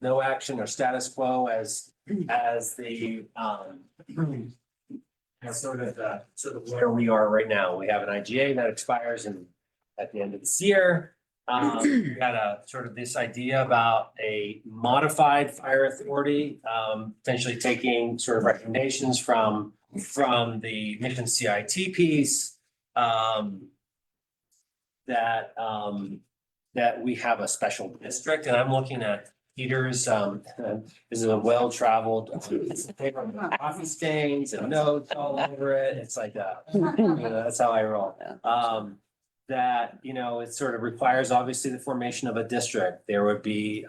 no action or status quo as the, as sort of where we are right now. We have an IGA that expires at the end of this year. We got a sort of this idea about a modified fire authority, potentially taking sort of recommendations from the mission CIT piece. That we have a special district, and I'm looking at Peter's, this is a well-traveled paper with coffee stains and notes all over it. It's like, that's how I roll. That, it sort of requires obviously the formation of a district. There would be,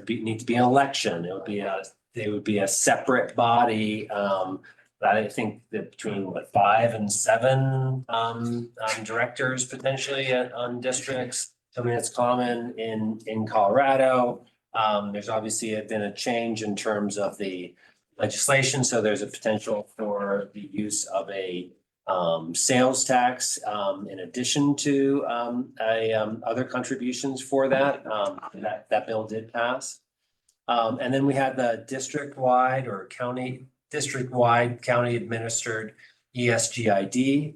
need to be an election. There would be a separate body, I think that between 5 and 7 directors potentially on districts. Something that's common in Colorado. There's obviously been a change in terms of the legislation, so there's a potential for the use of a sales tax in addition to other contributions for that. That bill did pass. And then we had the district-wide or district-wide county administered ESGID.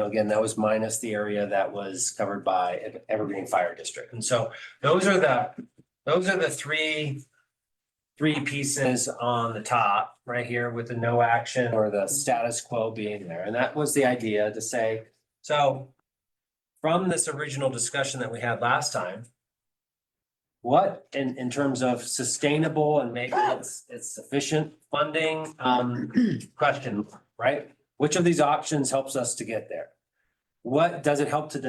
Again, that was minus the area that was covered by Evergreen Fire District. And so those are the three pieces on the top right here with the no action or the status quo being there. And that was the idea to say, so from this original discussion that we had last time, what in terms of sustainable and maybe it's sufficient funding question, right? Which of these options helps us to get there? What does it help to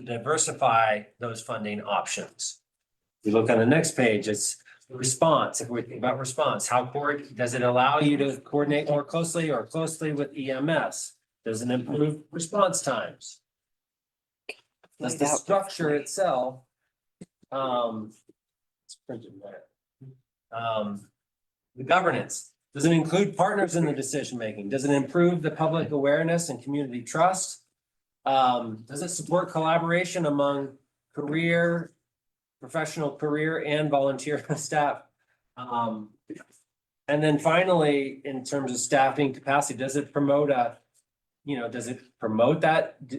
diversify those funding options? We look on the next page, it's response. If we think about response, does it allow you to coordinate more closely or closely with EMS? Does it improve response times? Does the structure itself it's printed there. The governance, does it include partners in the decision making? Does it improve the public awareness and community trust? Does it support collaboration among professional career and volunteer staff? And then finally, in terms of staffing capacity, does it promote that?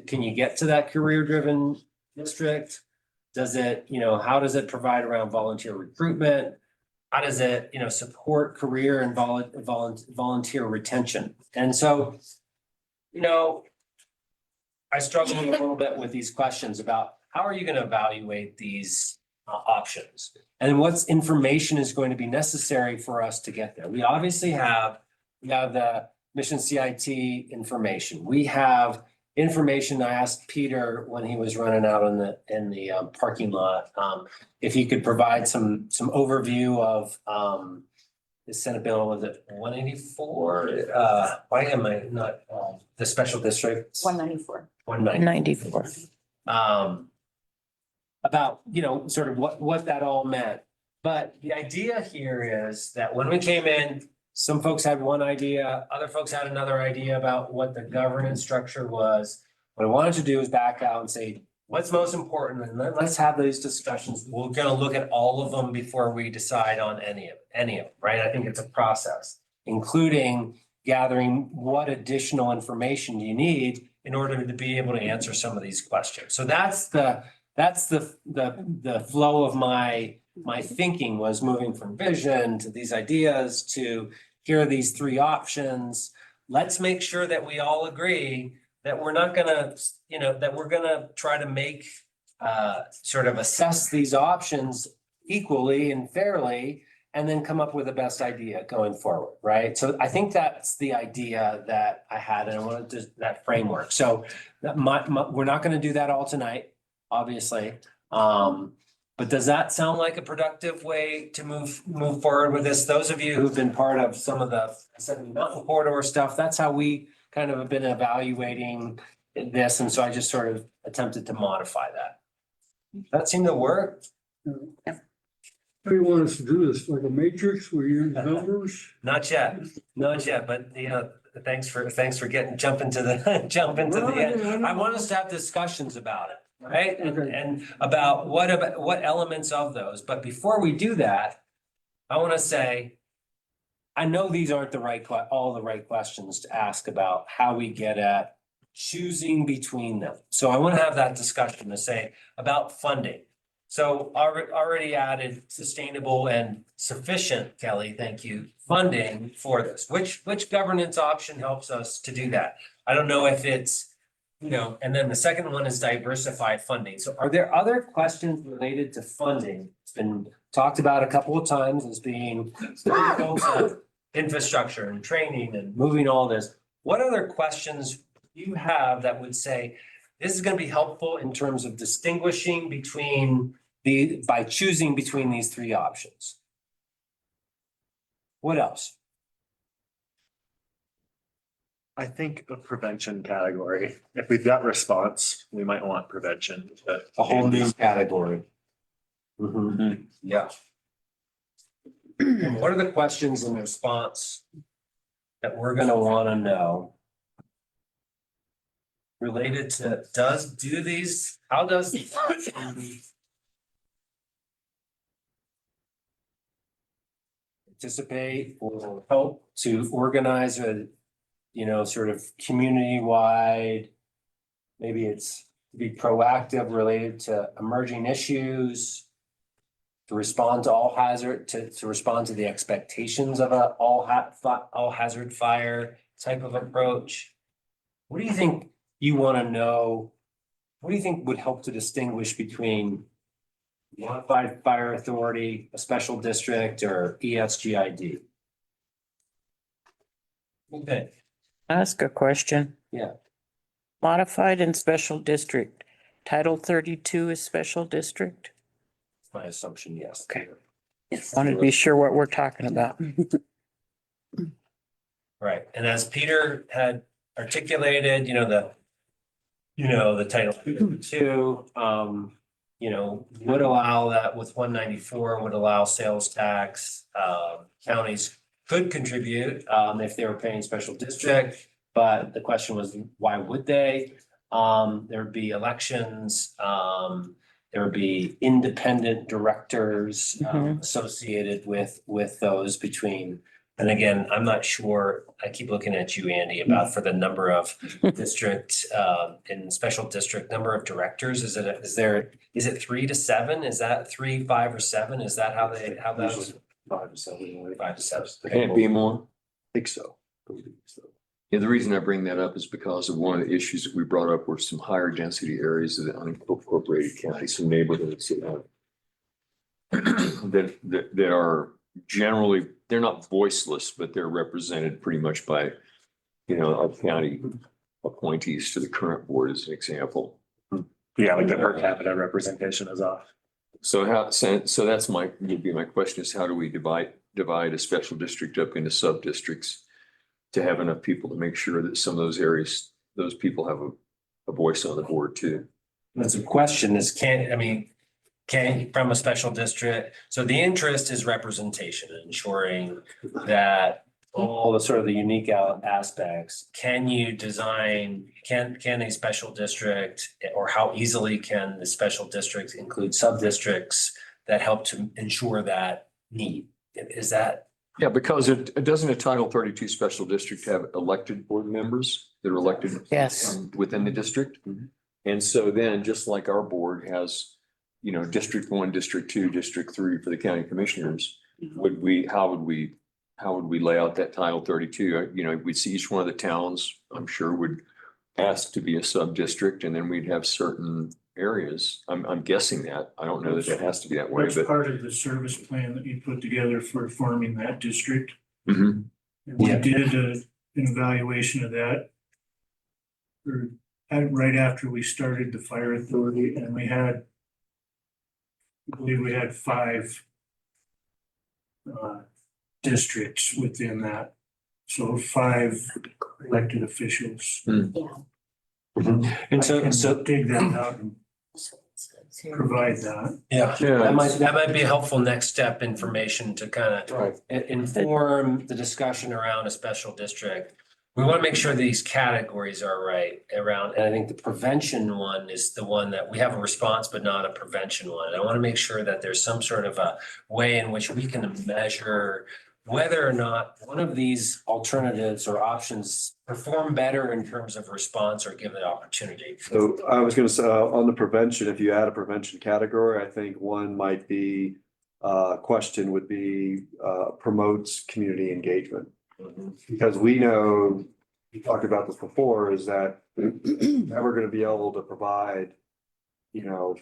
Can you get to that career-driven district? Does it, how does it provide around volunteer recruitment? How does it, support career and volunteer retention? And so, I struggle a little bit with these questions about how are you going to evaluate these options? And what information is going to be necessary for us to get there? We obviously have the mission CIT information. We have information. I asked Peter when he was running out in the parking lot, if he could provide some overview of the Senate bill, was it 184? Why am I not the special district? 194. 94. About, sort of what that all meant. But the idea here is that when we came in, some folks had one idea, other folks had another idea about what the governance structure was. What I wanted to do is back out and say, what's most important? And let's have those discussions. We're going to look at all of them before we decide on any of them, right? I think it's a process, including gathering what additional information you need in order to be able to answer some of these questions. So that's the flow of my thinking, was moving from vision to these ideas to here are these three options. Let's make sure that we all agree that we're not gonna, that we're gonna try to make sort of assess these options equally and fairly, and then come up with the best idea going forward, right? So I think that's the idea that I had, and I wanted to, that framework. So we're not gonna do that all tonight, obviously. But does that sound like a productive way to move forward with this? Those of you who've been part of some of the Mountain Corridor stuff, that's how we kind of have been evaluating this. And so I just sort of attempted to modify that. That seemed to work. How do you want us to do this, like a matrix where you're in numbers? Not yet, but thanks for jumping to the end. I want us to have discussions about it. right? And about what elements of those, but before we do that, I wanna say, I know these aren't all the right questions to ask about how we get at choosing between them. So I wanna have that discussion to say about funding. So already added sustainable and sufficient, Kelly, thank you, funding for this. Which governance option helps us to do that? I don't know if it's, and then the second one is diversified funding. So are there other questions related to funding? It's been talked about a couple of times as being critical to infrastructure and training and moving all this. What other questions do you have that would say, this is gonna be helpful in terms of distinguishing between by choosing between these three options? What else? I think a prevention category, if we've got response, we might want prevention. A whole new category. Yeah. And what are the questions in response that we're gonna wanna know? Related to, how does anticipate or help to organize a, sort of community-wide, maybe it's to be proactive related to emerging issues, to respond to to respond to the expectations of a all hazard fire type of approach. What do you think you want to know? What do you think would help to distinguish between modified fire authority, a special district, or ESGID? Okay, Ask a question. yeah. Modified and special district. Title 32 is special district. My assumption, yes. Okay. Want to be sure what we're talking about. Right, and as Peter had articulated, the title 2, would allow that with 194, would allow sales tax. Counties could contribute if they were paying special district, but the question was, why would they? There'd be elections, there would be independent directors associated with those between. And again, I'm not sure, I keep looking at you, Andy, about for the number of district, in special district, number of directors, is it 3 to 7? Is that 3, 5, or 7? Is that how that's? 5 to 7. 5 to 7. Can it be more? I think so. Yeah, the reason I bring that up is because of one of the issues that we brought up were some higher density areas of the unincorporated counties, some neighborhoods that are generally, they're not voiceless, but they're represented pretty much by, our county appointees to the current board as an example. Yeah, like the per capita representation is off. So that's would be my question is how do we divide a special district up into sub-districts to have enough people to make sure that some of those areas, those people have a voice on the board too? That's a question is, can from a special district, so the interest is representation, ensuring that all the sort of the unique aspects, can you design, can a special district, or how easily can the special district include sub-districts that help to ensure that need? Is that? Yeah, because it doesn't a Title 32 special district have elected board members that are elected Yes. within the district? And so then, just like our board has, District 1, District 2, District 3 for the county commissioners, how would we lay out that Title 32? We'd see each one of the towns, I'm sure, would ask to be a sub-district, and then we'd have certain areas. I'm guessing that. I don't know that it has to be that way, That's but. part of the service plan that you put together for forming that district. Mhm. And we Yeah. did an evaluation of that. Right after we started the fire authority, and I believe we had 5 districts within that. So 5 elected officials. And I can so, dig that out and provide that. yeah, Yeah. that might be a helpful next step information to kind of Right. inform the discussion around a special district. we want to make sure these categories are right around, and I think the prevention one is the one that we have a response, but not a prevention one. And I want to make sure that there's some sort of a way in which we can measure whether or not one of these alternatives or options perform better in terms of response or given the opportunity. So I was gonna say, on the prevention, if you add a prevention category, I think one might be, question would be, promotes community engagement. Because we know, we talked about this before, is that never gonna be able to provide, the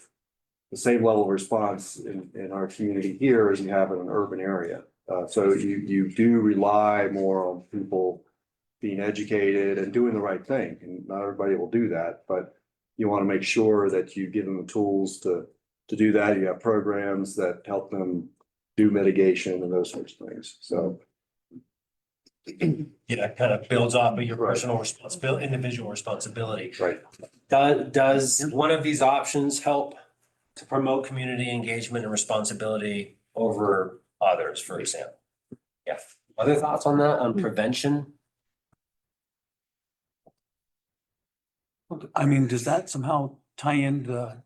same level of response in our community here as you have in an urban area. So you do rely more on people being educated and doing the right thing, and not everybody will do that, but you want to make sure that you give them the tools to do that. You have programs that help them do mitigation and those sorts of things, so. Yeah, it kind of builds off of your personal responsibility, individual responsibility. Right. Does one of these options help to promote community engagement and responsibility over others, for example? Yeah. Other thoughts on that, on prevention? I mean, does that somehow tie into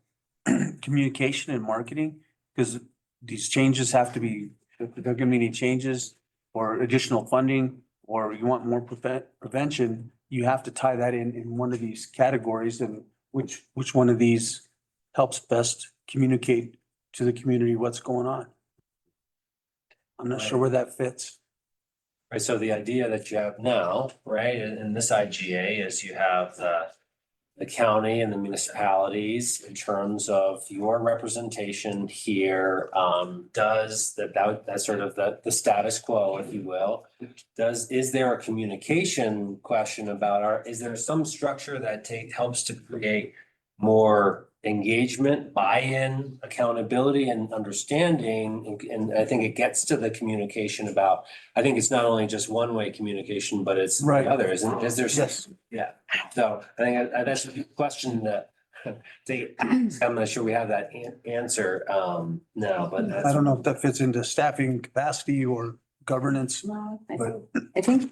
communication and marketing? Because these changes have to be, if there are gonna be any changes or additional funding, or you want more prevention, you have to tie that in one of these categories, and which one of these helps best communicate to the community what's going on? I'm not sure where that fits. Right, so the idea that you have now, right, in this IGA is you have the county and the municipalities in terms of your representation here, does that's sort of the status quo, if you will. Is there a communication question about is there some structure that helps to create more engagement, buy-in, accountability and understanding? And I think it gets to the communication about, I think it's not only just one-way communication, but it's the Right. other, isn't, is there? Yes. Yeah, so I think that's a question that I'm not sure we have that answer now, but I don't know if that fits into staffing capacity or governance. No, But- I think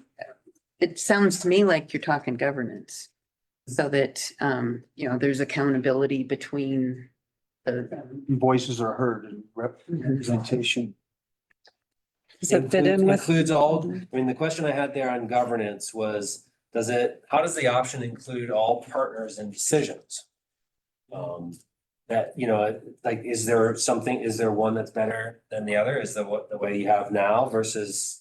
it sounds to me like you're talking governance. So that, there's accountability between the. Voices are heard and representation. Does it fit in with? Includes all, I mean, the question I had there on governance was, how does the option include all partners in decisions? That, like, is there one that's better than the other? Is the way you have now versus,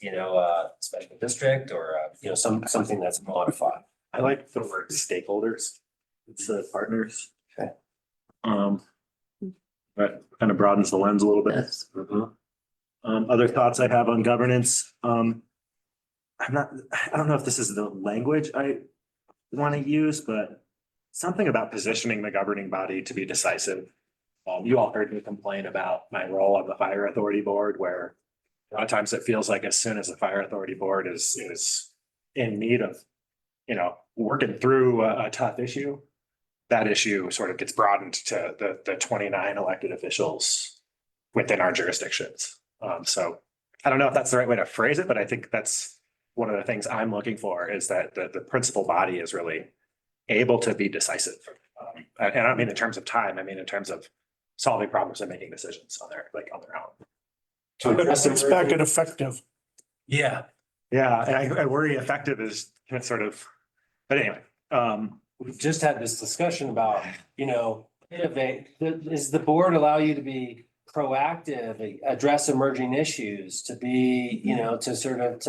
special district or, something that's modified? I like the word stakeholders. It's the partners. Okay. That kind of broadens the lens a little bit. Other thoughts I have on governance. I don't know if this is the language I want to use, but something about positioning the governing body to be decisive. You all heard me complain about my role on the fire authority board, where a lot of times it feels like as soon as the fire authority board is in need of, working through a tough issue, that issue sort of gets broadened to the 29 elected officials within our jurisdictions. So I don't know if that's the right way to phrase it, but I think that's one of the things I'm looking for, is that the principal body is really able to be decisive. And I don't mean in terms of time, I mean in terms of solving problems and making decisions on their own. So it's back at effective. Yeah. Yeah, and I worry effective is sort of, but anyway, We've just had this discussion about, innovate. Does the board allow you to be proactive, address emerging issues, to be, to sort of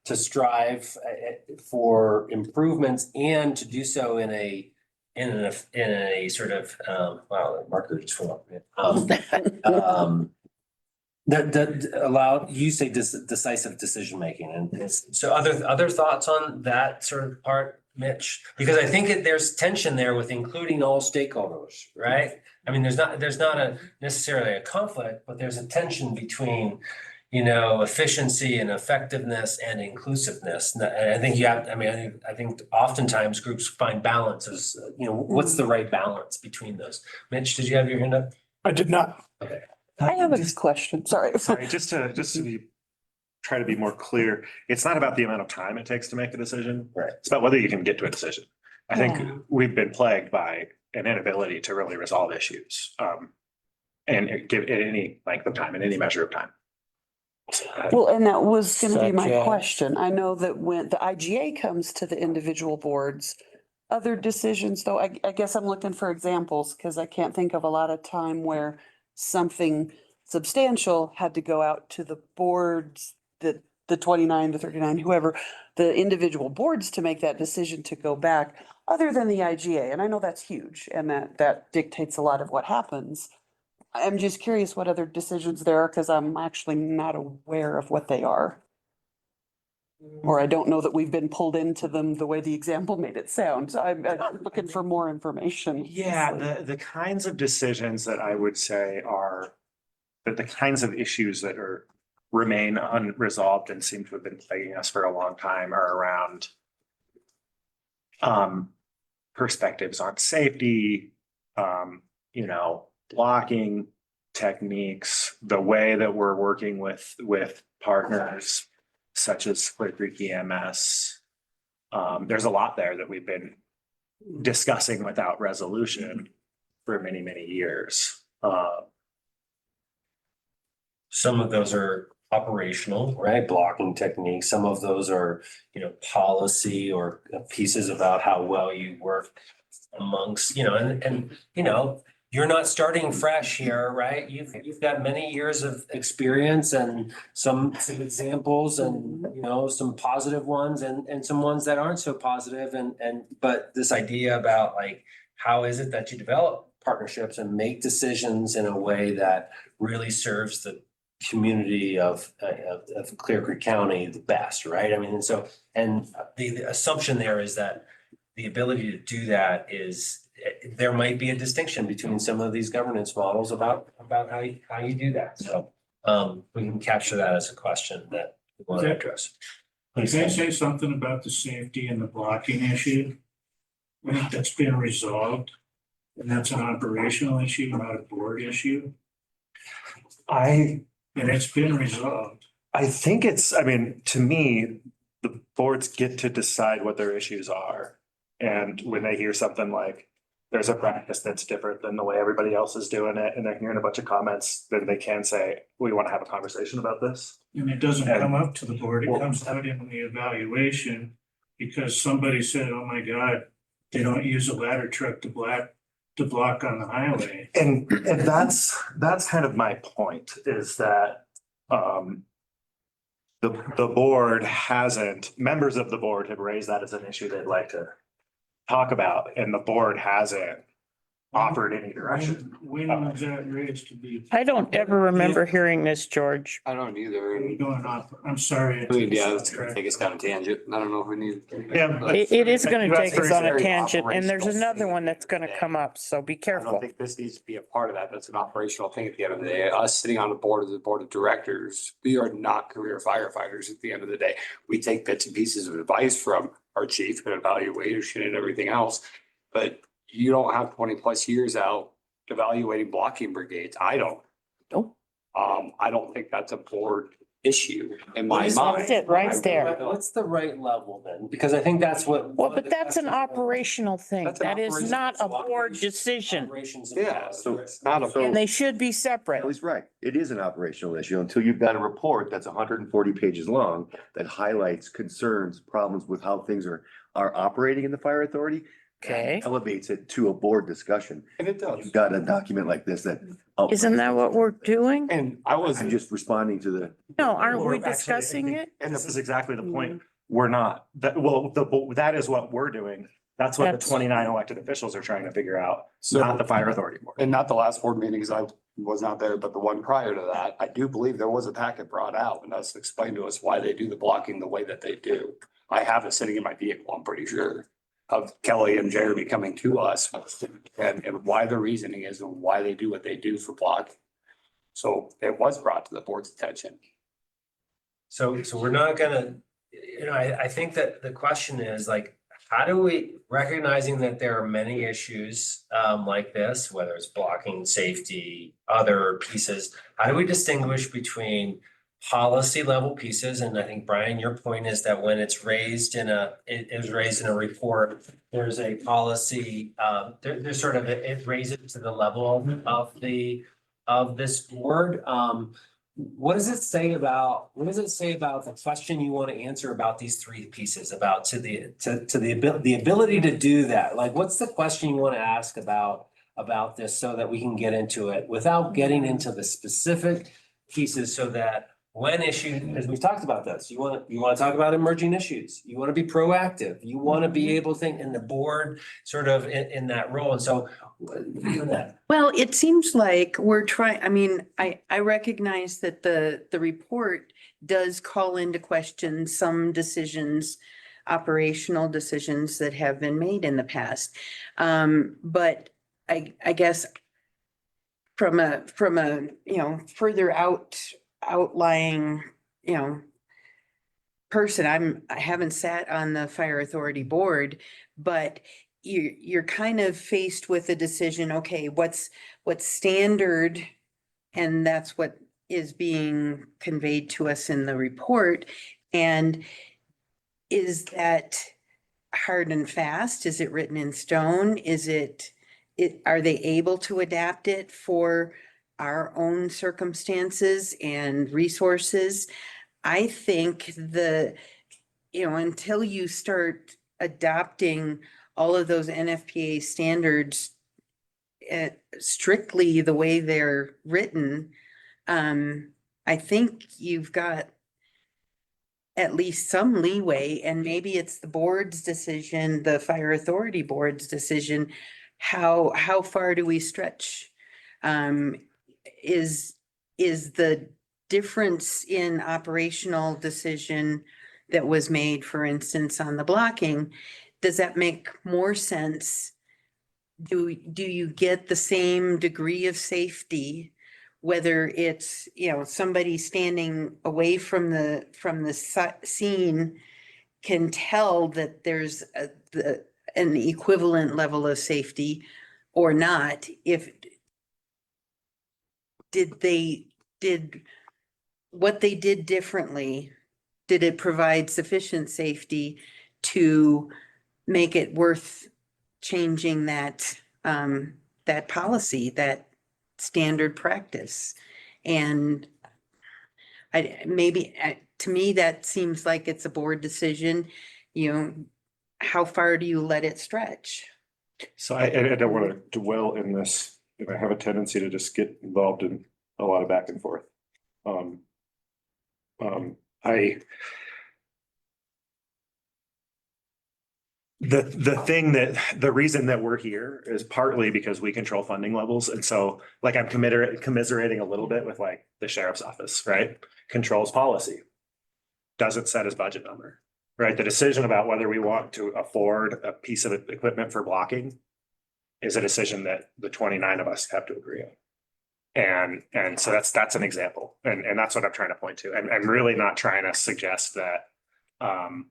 to strive for improvements and to do so in a sort of wow, marker just fell off. That allow, you say decisive decision making, and so other thoughts on that sort of part, Mitch? Because I think there's tension there with including all stakeholders, right? I mean, there's not necessarily a conflict, but there's a tension between, efficiency and effectiveness and inclusiveness. And I think I think oftentimes groups find balances, what's the right balance between those? Mitch, did you have your hand up? I did not. Okay. I have a question, sorry. sorry, just to be try to be more clear. It's not about the amount of time it takes to make a decision. Right. It's about whether you can get to a decision. I think Yeah. we've been plagued by an inability to really resolve issues. And give it any length of time and any measure of time. Well, and that was gonna be my Such as? question. I know that when the IGA comes to the individual boards, other decisions, though, I guess I'm looking for examples, because I can't think of a lot of time where something substantial had to go out to the boards, the 29, the 39, whoever, the individual boards to make that decision to go back, other than the IGA. And I know that's huge and that dictates a lot of what happens. I'm just curious what other decisions there are, because I'm actually not aware of what they are. Or I don't know that we've been pulled into them the way the example made it sound. So I'm looking for more information. Yeah, the kinds of decisions that I would say are, that the kinds of issues that remain unresolved and seem to have been plaguing us for a long time are around perspectives on safety, blocking techniques, the way that we're working with partners such as Clear Creek EMS. There's a lot there that we've been discussing without resolution for many, many years. Some of those are operational, right? Blocking techniques. Some of those are, policy or pieces about how well you work amongst, and you're not starting fresh here, right? You've got many years of experience and some examples and, some positive ones and some ones that aren't so positive. But this idea about like, how is it that you develop partnerships and make decisions in a way that really serves the community of Clear Creek County the best, right? I mean, and the assumption there is that the ability to do that is, there might be a distinction between some of these governance models about how you do that. So we can capture that as a question that we want to address. Can I say something about the safety and the blocking issue? I think that's been resolved. And that's an operational issue, not a board issue. And it's been resolved. I think to me, the boards get to decide what their issues are. And when they hear something like, there's a practice that's different than the way everybody else is doing it, and they're hearing a bunch of comments, then they can say, we want to have a conversation about this. And it doesn't come up to the board, it comes out in the evaluation. Because somebody said, oh my God, they don't use a ladder truck to block on the highway. And that's kind of my point, is that the board members of the board have raised that as an issue they'd like to talk about, and the board hasn't offered any direction. When was that raised to be? I don't ever remember hearing this, George. I don't either. Going off, I'm sorry. Yeah, it's gonna take us down a tangent. I don't know if we need. Yeah. It is gonna You take asked us on a very tangent, and there's operational another one that's gonna come up, so be I don't careful. think this needs to be a part of that. That's an operational thing at the end of the day. Us sitting on the board as a board of directors, we are not career firefighters at the end of the day. We take bits and pieces of advice from our chief and evaluation and everything else. But you don't have 20+ years out evaluating blocking brigades. I don't. Nope. I don't think that's a board issue in my That's mind. it, right there. What's the right level then? Because I think that's what. Well, but that's an operational thing. That's an That is operational- not a board decision, Operations. Yeah, so it's not a. and they should be separate. He's right. It is an operational issue until you've got a report that's 140 pages long that highlights concerns, problems with how things are operating in the fire authority. Okay. Elevates it to a board discussion. And it does. You've got a document like this that. Isn't that what we're doing? And I I'm wasn't just responding to the. No, aren't Or we actually, I discussing think- it? And this is exactly the point. We're not, that is what we're doing. That's what the That's- 29 elected officials are trying to figure out, So- not the fire authority board. And not the last board meeting, because I was not there, but the one prior to that, I do believe there was a packet brought out and that's explained to us why they do the blocking the way that they do. I have it sitting in my vehicle, I'm pretty sure, of Kelly and Jeremy coming to us and why the reasoning is and why they do what they do for blocking. So it was brought to the board's attention. So we're not gonna, I think that the question is like, how do we, recognizing that there are many issues like this, whether it's blocking, safety, other pieces, how do we distinguish between policy level pieces, and I think Brian, your point is that when it's raised it is raised in a report, there's a policy, there's sort of, it raises it to the level of this board. What does it say about the question you want to answer about these three pieces, about to the ability to do that? Like, what's the question you want to ask about this so that we can get into it without getting into the specific pieces, so that when issued, as we've talked about this, you want to talk about emerging issues. You want to be proactive. You want to be able to think in the board sort of in that role. And so Well, it seems like we're trying, I mean, I recognize that the report does call into question some decisions, operational decisions that have been made in the past. But I guess from a, further outlying, person, I haven't sat on the fire authority board, but you're kind of faced with a decision, okay, what's standard? And that's what is being conveyed to us in the report. And is that hard and fast? Is it written in stone? Are they able to adapt it for our own circumstances and resources? I think until you start adopting all of those NFPA standards strictly the way they're written, I think you've got at least some leeway, and maybe it's the board's decision, the fire authority board's decision. How far do we stretch? Is the difference in operational decision that was made, for instance, on the blocking, does that make more sense? Do you get the same degree of safety, whether it's, somebody standing away from the scene can tell that there's an equivalent level of safety or not? Did what they did differently, did it provide sufficient safety to make it worth changing that policy, that standard practice? And to me, that seems like it's a board decision. How far do you let it stretch? So I don't want to dwell in this, if I have a tendency to just get involved in a lot of back and forth. The reason that we're here is partly because we control funding levels. And so like I'm commiserating a little bit with like the sheriff's office, right? Controls policy, doesn't set his budget number, right? The decision about whether we want to afford a piece of equipment for blocking is a decision that the 29 of us have to agree on. And so that's an example. And that's what I'm trying to point to. And I'm really not trying to suggest that, I'm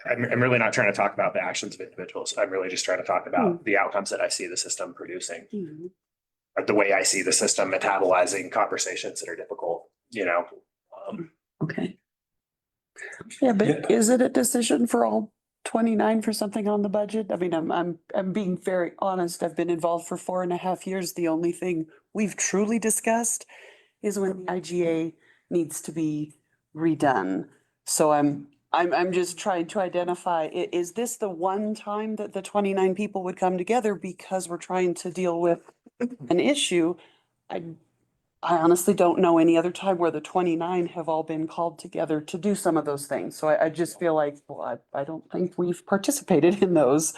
really not trying to talk about the actions of individuals. I'm really just trying to talk about the outcomes that I see the system producing. Or the way I see the system metabolizing conversations that are difficult, Okay. Yeah, but is it a decision for all 29 for something on the budget? I mean, I'm being very honest. I've been involved for 4.5 years. The only thing we've truly discussed is when the IGA needs to be redone. So I'm just trying to identify, is this the one time that the 29 people would come together because we're trying to deal with an issue? I honestly don't know any other time where the 29 have all been called together to do some of those things. So I just feel like, well, I don't think we've participated in those.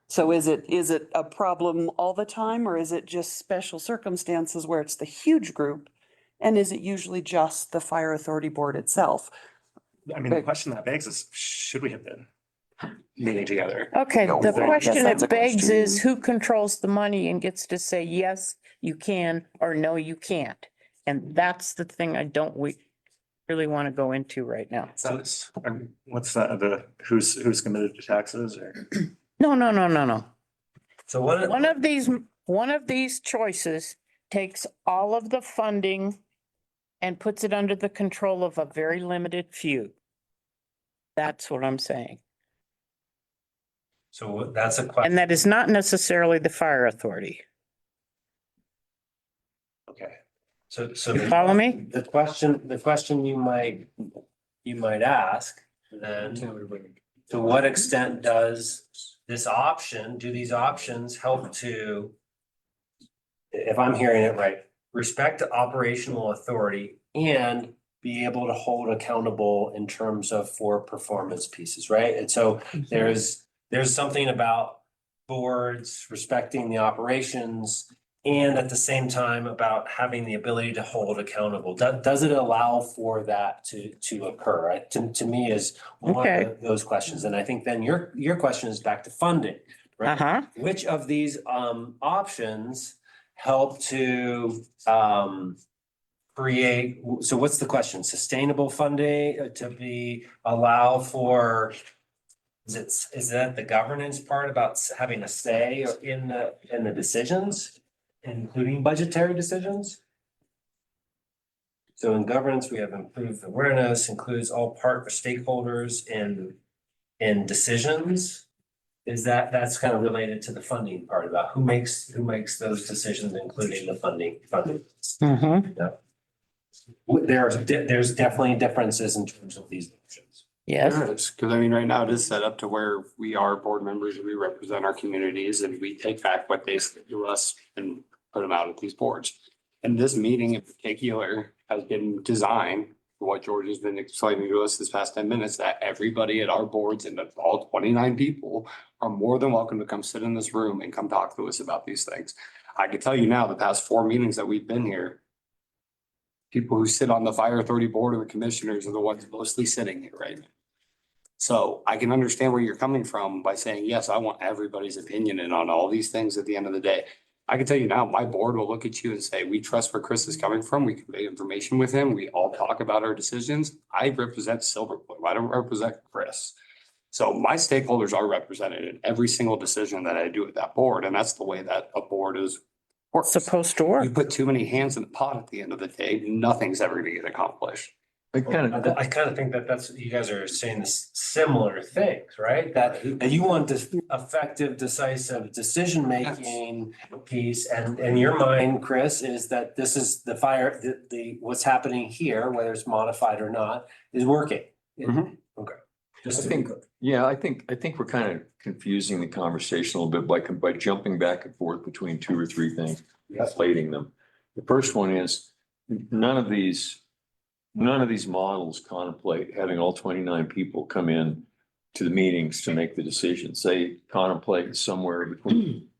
So is it a problem all the time, or is it just special circumstances where it's the huge group? And is it usually just the fire authority board itself? I mean, the question that begs is, should we have been meeting together? Okay, the question that's a it begs question. is who controls the money and gets to say, yes, you can, or no, you can't. And that's the thing we really want to go into right now. So what's that, who's committed to taxes or? No. So One of these choices takes all of the funding and puts it under the control of a very limited few. That's what I'm saying. So that's a question. And that is not necessarily the fire authority. Okay. So. You follow me? The question you might ask then, to what extent does this option, do these options help to, if I'm hearing it right, respect operational authority and be able to hold accountable in terms of for performance pieces, right? And so there's something about boards respecting the operations and at the same time about having the ability to hold accountable. Does it allow for that to occur? To me is one of those questions. And I think then your question is back to funding, right? Uh-huh. Which of these options help to create, so what's the question? Sustainable funding to be allow for, is that the governance part about having a say in the decisions, including budgetary decisions? So in governance, we have improved awareness, includes all partner stakeholders in decisions. Is that's kind of related to the funding part about who makes those decisions, including the funding. Mm-hmm. Yeah. There's definitely differences in terms of these options. Yes. Because I mean, right now it is set up to where we are board members and we represent our communities and we take back what they say to us and put them out at these boards. And this meeting in particular has been designed for what George has been explaining to us this past 10 minutes, that everybody at our boards and all 29 people are more than welcome to come sit in this room and come talk to us about these things. I can tell you now, the past 4 meetings that we've been here, people who sit on the fire authority board or the commissioners are the ones mostly sitting here right now. So I can understand where you're coming from by saying, yes, I want everybody's opinion in on all these things at the end of the day. I can tell you now, my board will look at you and say, we trust where Chris is coming from. We convey information with him. We all talk about our decisions. I represent Silver Blue. I don't represent Chris. So my stakeholders are represented in every single decision that I do at that board. And that's the way that a board is Supposed to work. You put too many hands in the pot at the end of the day, nothing's ever gonna get accomplished. I kind of think that's, you guys are saying this similar things, right? That you want this effective, decisive decision-making piece, and in your mind, Chris, is that this is the fire, the what's happening here, whether it's modified or not, is working. Mhm. Okay. I think we're kind of confusing the conversation a little bit by jumping back and forth between 2 or 3 things, conflating them. The first one is none of these models contemplate having all 29 people come in to the meetings to make the decisions. They contemplate somewhere between,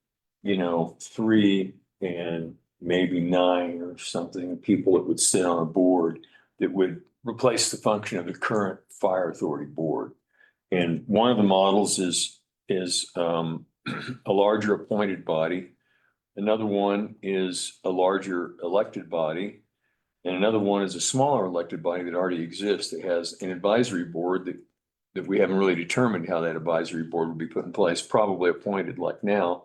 3 and maybe 9 or something, people that would sit on a board that would replace the function of the current fire authority board. And one of the models is a larger appointed body. Another one is a larger elected body. And another one is a smaller elected body that already exists that has an advisory board that we haven't really determined how that advisory board would be put in place, probably appointed like now.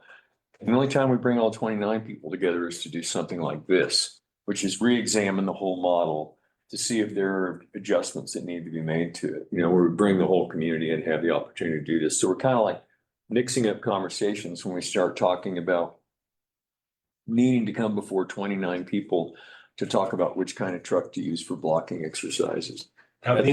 And the only time we bring all 29 people together is to do something like this, which is re-examine the whole model to see if there are adjustments that need to be made to it. Where we bring the whole community and have the opportunity to do this. So we're kind of like mixing up conversations when we start talking about needing to come before 29 people to talk about which kind of truck to use for blocking exercises. That would be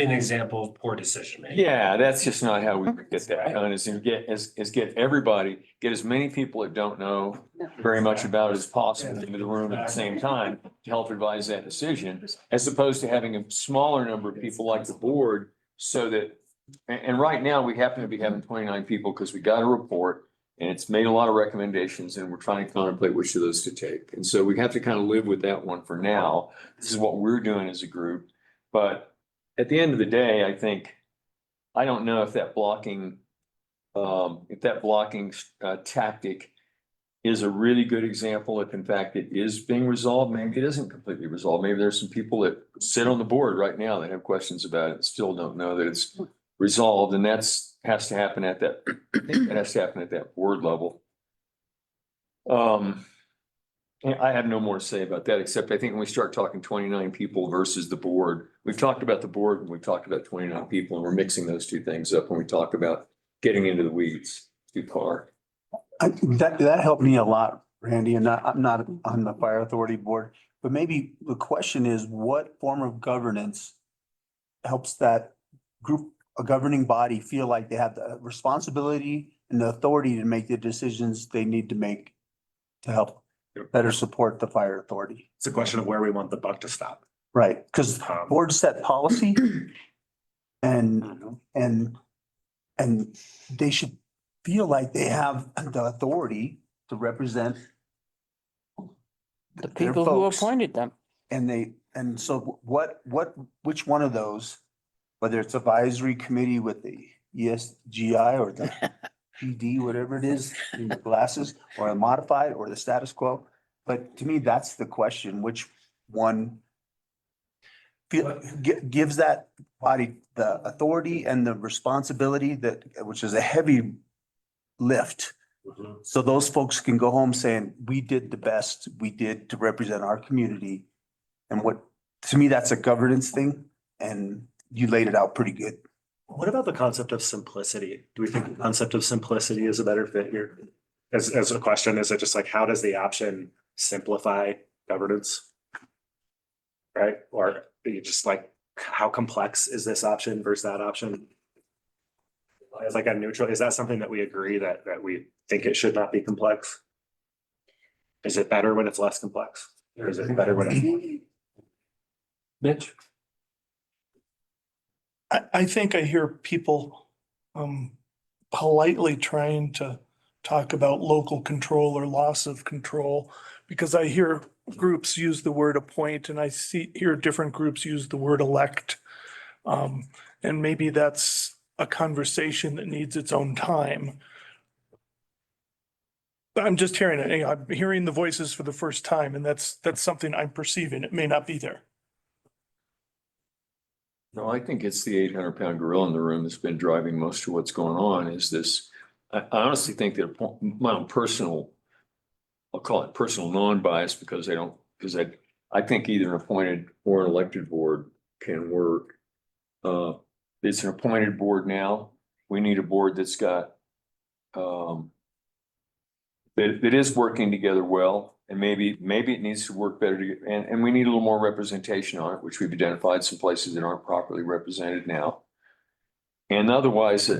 an example of poor decision making. Yeah, that's just not how we get that done, is get as many people that don't know very much about it as possible into the room at the same time to help advise that decision, as opposed to having a smaller number of people like the board so that, and right now we happen to be having 29 people because we got a report and it's made a lot of recommendations and we're trying to contemplate which of those to take. And so we have to kind of live with that one for now. This is what we're doing as a group. But at the end of the day, I don't know if that blocking tactic is a really good example. If in fact it is being resolved, maybe it isn't completely resolved. Maybe there's some people that sit on the board right now that have questions about it and still don't know that it's resolved. And has to happen at that board level. And I have no more to say about that, except I think when we start talking 29 people versus the board, we've talked about the board and we've talked about 29 people, and we're mixing those two things up when we talk about getting into the weeds too far. That helped me a lot, Randy, and I'm not on the fire authority board, but maybe the question is, what form of governance helps that group, a governing body, feel like they have the responsibility and the authority to make the decisions they need to make to help better support the fire authority? It's a question of where we want the buck to stop. Right, because boards set policy and they should feel like they have the authority to represent The their people who folks. appointed them. And so which one of those, whether it's advisory committee with the ESGI or the PD, whatever it is, in the glasses, or a modified or the status quo. But to me, that's the question, which one gives that body the authority and the responsibility that, which is a heavy lift. So those folks can go home saying, we did the best we did to represent our community. And what, to me, that's a governance thing, and you laid it out pretty good. What about the concept of simplicity? Do we think the concept of simplicity is a better fit here? As a question, is it just like, how does the option simplify governance? Right? Or are you just like, how complex is this option versus that option? It's like a neutral, is that something that we agree that we think it should not be complex? Is it better when it's less complex? Or is it better when it's? Mitch? I think I hear people politely trying to talk about local control or loss of control, because I hear groups use the word appoint and I hear different groups use the word elect. And maybe that's a conversation that needs its own time. But I'm just hearing it. I'm hearing the voices for the first time, and that's something I'm perceiving. It may not be there. No, I think it's the 800-pound gorilla in the room that's been driving most of what's going on is this. I honestly think that my own personal, I'll call it personal non-bias, because I think either an appointed or an elected board can work. It's an appointed board now. We need a board that's got that is working together well, and maybe it needs to work better and we need a little more representation on it, which we've identified some places that aren't properly represented now. And otherwise,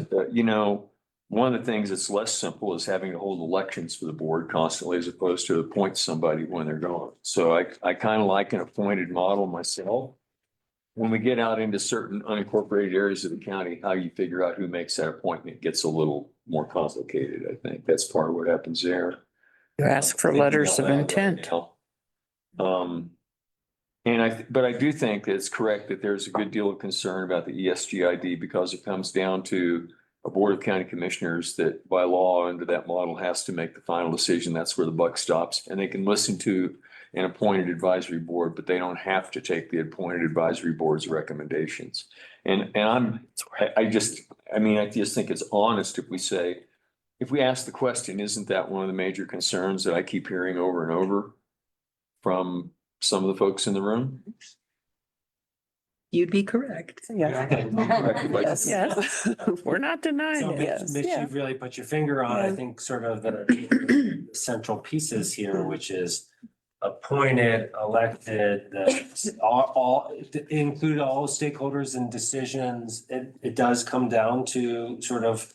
one of the things that's less simple is having to hold elections for the board constantly, as opposed to appoint somebody when they're gone. So I kind of like an appointed model myself. When we get out into certain unincorporated areas of the county, how you figure out who makes that appointment gets a little more complicated. I think that's part of what happens there. You ask for letters of intent. But I do think that it's correct that there's a good deal of concern about the ESGID, because it comes down to a board of county commissioners that by law under that model has to make the final decision. That's where the buck stops, and they can listen to an appointed advisory board, but they don't have to take the appointed advisory board's recommendations. I just think it's honest if we ask the question, isn't that one of the major concerns that I keep hearing over and over from some of the folks in the room? You'd be correct. Yes, yes. We're not denying So it. Mitch, Yeah. you've really put your finger on, I think, sort of the central pieces here, which is appointed, elected, all include all stakeholders and decisions. It does come down to sort of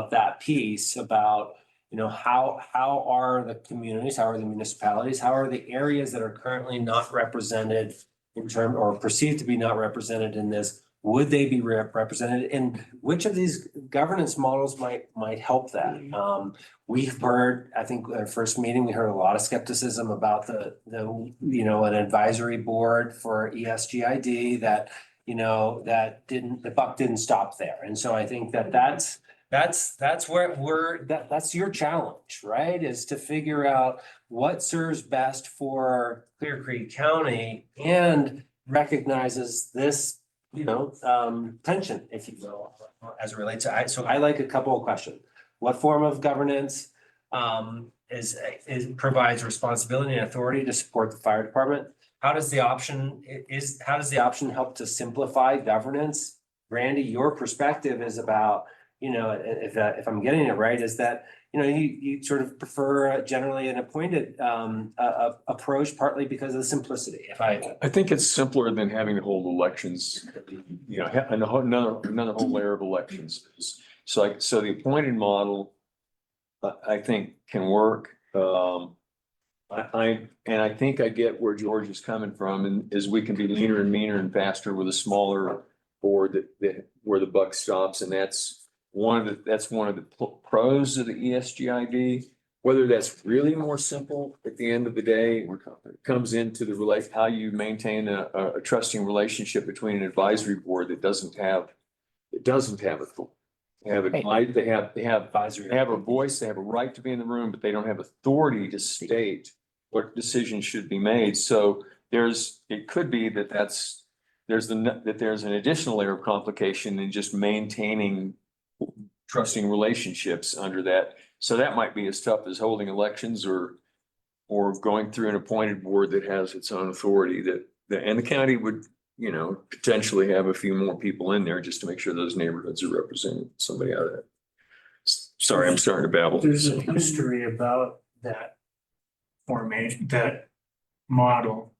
that piece about, how are the communities, how are the municipalities, how are the areas that are currently not represented in term or perceived to be not represented in this, would they be represented, and which of these governance models might help that? We've heard, I think our first meeting, we heard a lot of skepticism about an advisory board for ESGID that the buck didn't stop there. And so I think that's where that's your challenge, right? Is to figure out what serves best for Clear Creek County and recognizes this, tension, if you will, as it relates to, so I like a couple of questions. What form of governance? provides responsibility and authority to support the fire department. How does the option help to simplify governance? Randy, your perspective is about, if I'm getting it right, is that, you sort of prefer generally an appointed approach partly because of the simplicity. I think it's simpler than having to hold elections, and another whole layer of elections. So the appointed model, I think can work. I think I get where George is coming from, and is we can be leaner and meaner and faster with a smaller board that where the buck stops, and that's one of the pros of the ESGID. Whether that's really more simple at the end of the day, comes into the how you maintain a trusting relationship between an advisory board that doesn't have a they have a voice, they have a right to be in the room, but they don't have authority to state what decisions should be made. So it could be that there's an additional layer of complication in just maintaining trusting relationships under that. So that might be as tough as holding elections or going through an appointed board that has its own authority and the county would, potentially have a few more people in there just to make sure those neighborhoods are represented. Somebody out of that. Sorry, I'm starting to babble. There's a history about that formation, that model.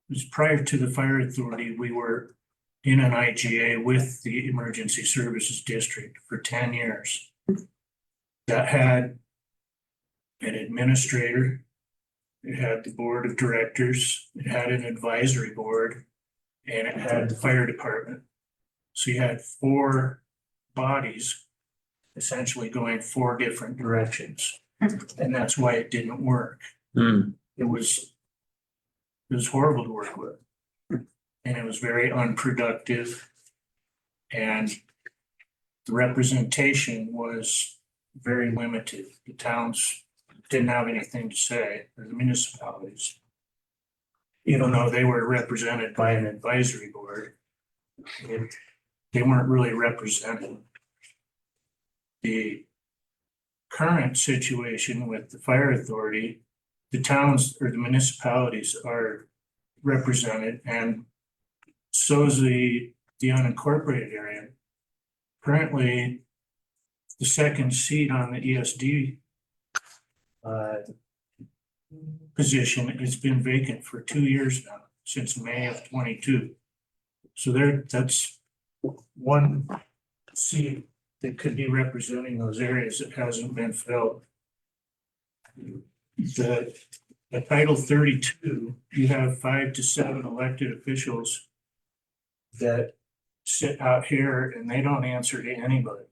It was prior to the fire authority, we were in an IGA with the Emergency Services District for 10 years. That had an administrator, it had the board of directors, it had an advisory board, and it had the fire department. So you had 4 bodies essentially going 4 different directions. And that's why it didn't work. It was horrible to work with. And it was very unproductive. And the representation was very limited. The towns didn't have anything to say, or the municipalities. Even though they were represented by an advisory board, they weren't really represented. The current situation with the fire authority, the towns or the municipalities are represented, and so is the unincorporated area. Currently, the second seat on the ESD position has been vacant for 2 years now, since May of 22. So that's one seat that could be representing those areas that hasn't been filled. The Title 32, you have 5 to 7 elected officials that sit out here and they don't answer to anybody.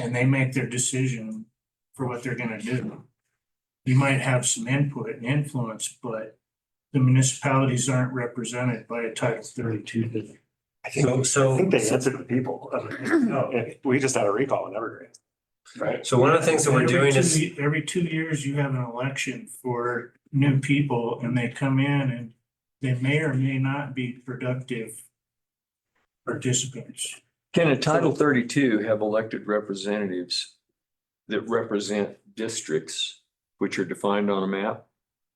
And they make their decision for what they're gonna do. You might have some input and influence, but the municipalities aren't represented by a Title 32. I think they answer to people. We just had a recall in Evergreen. Right. So one of the things that we're doing is. Every 2 years, you have an election for new people and they come in and they may or may not be productive participants. Can a Title 32 have elected representatives that represent districts which are defined on a map?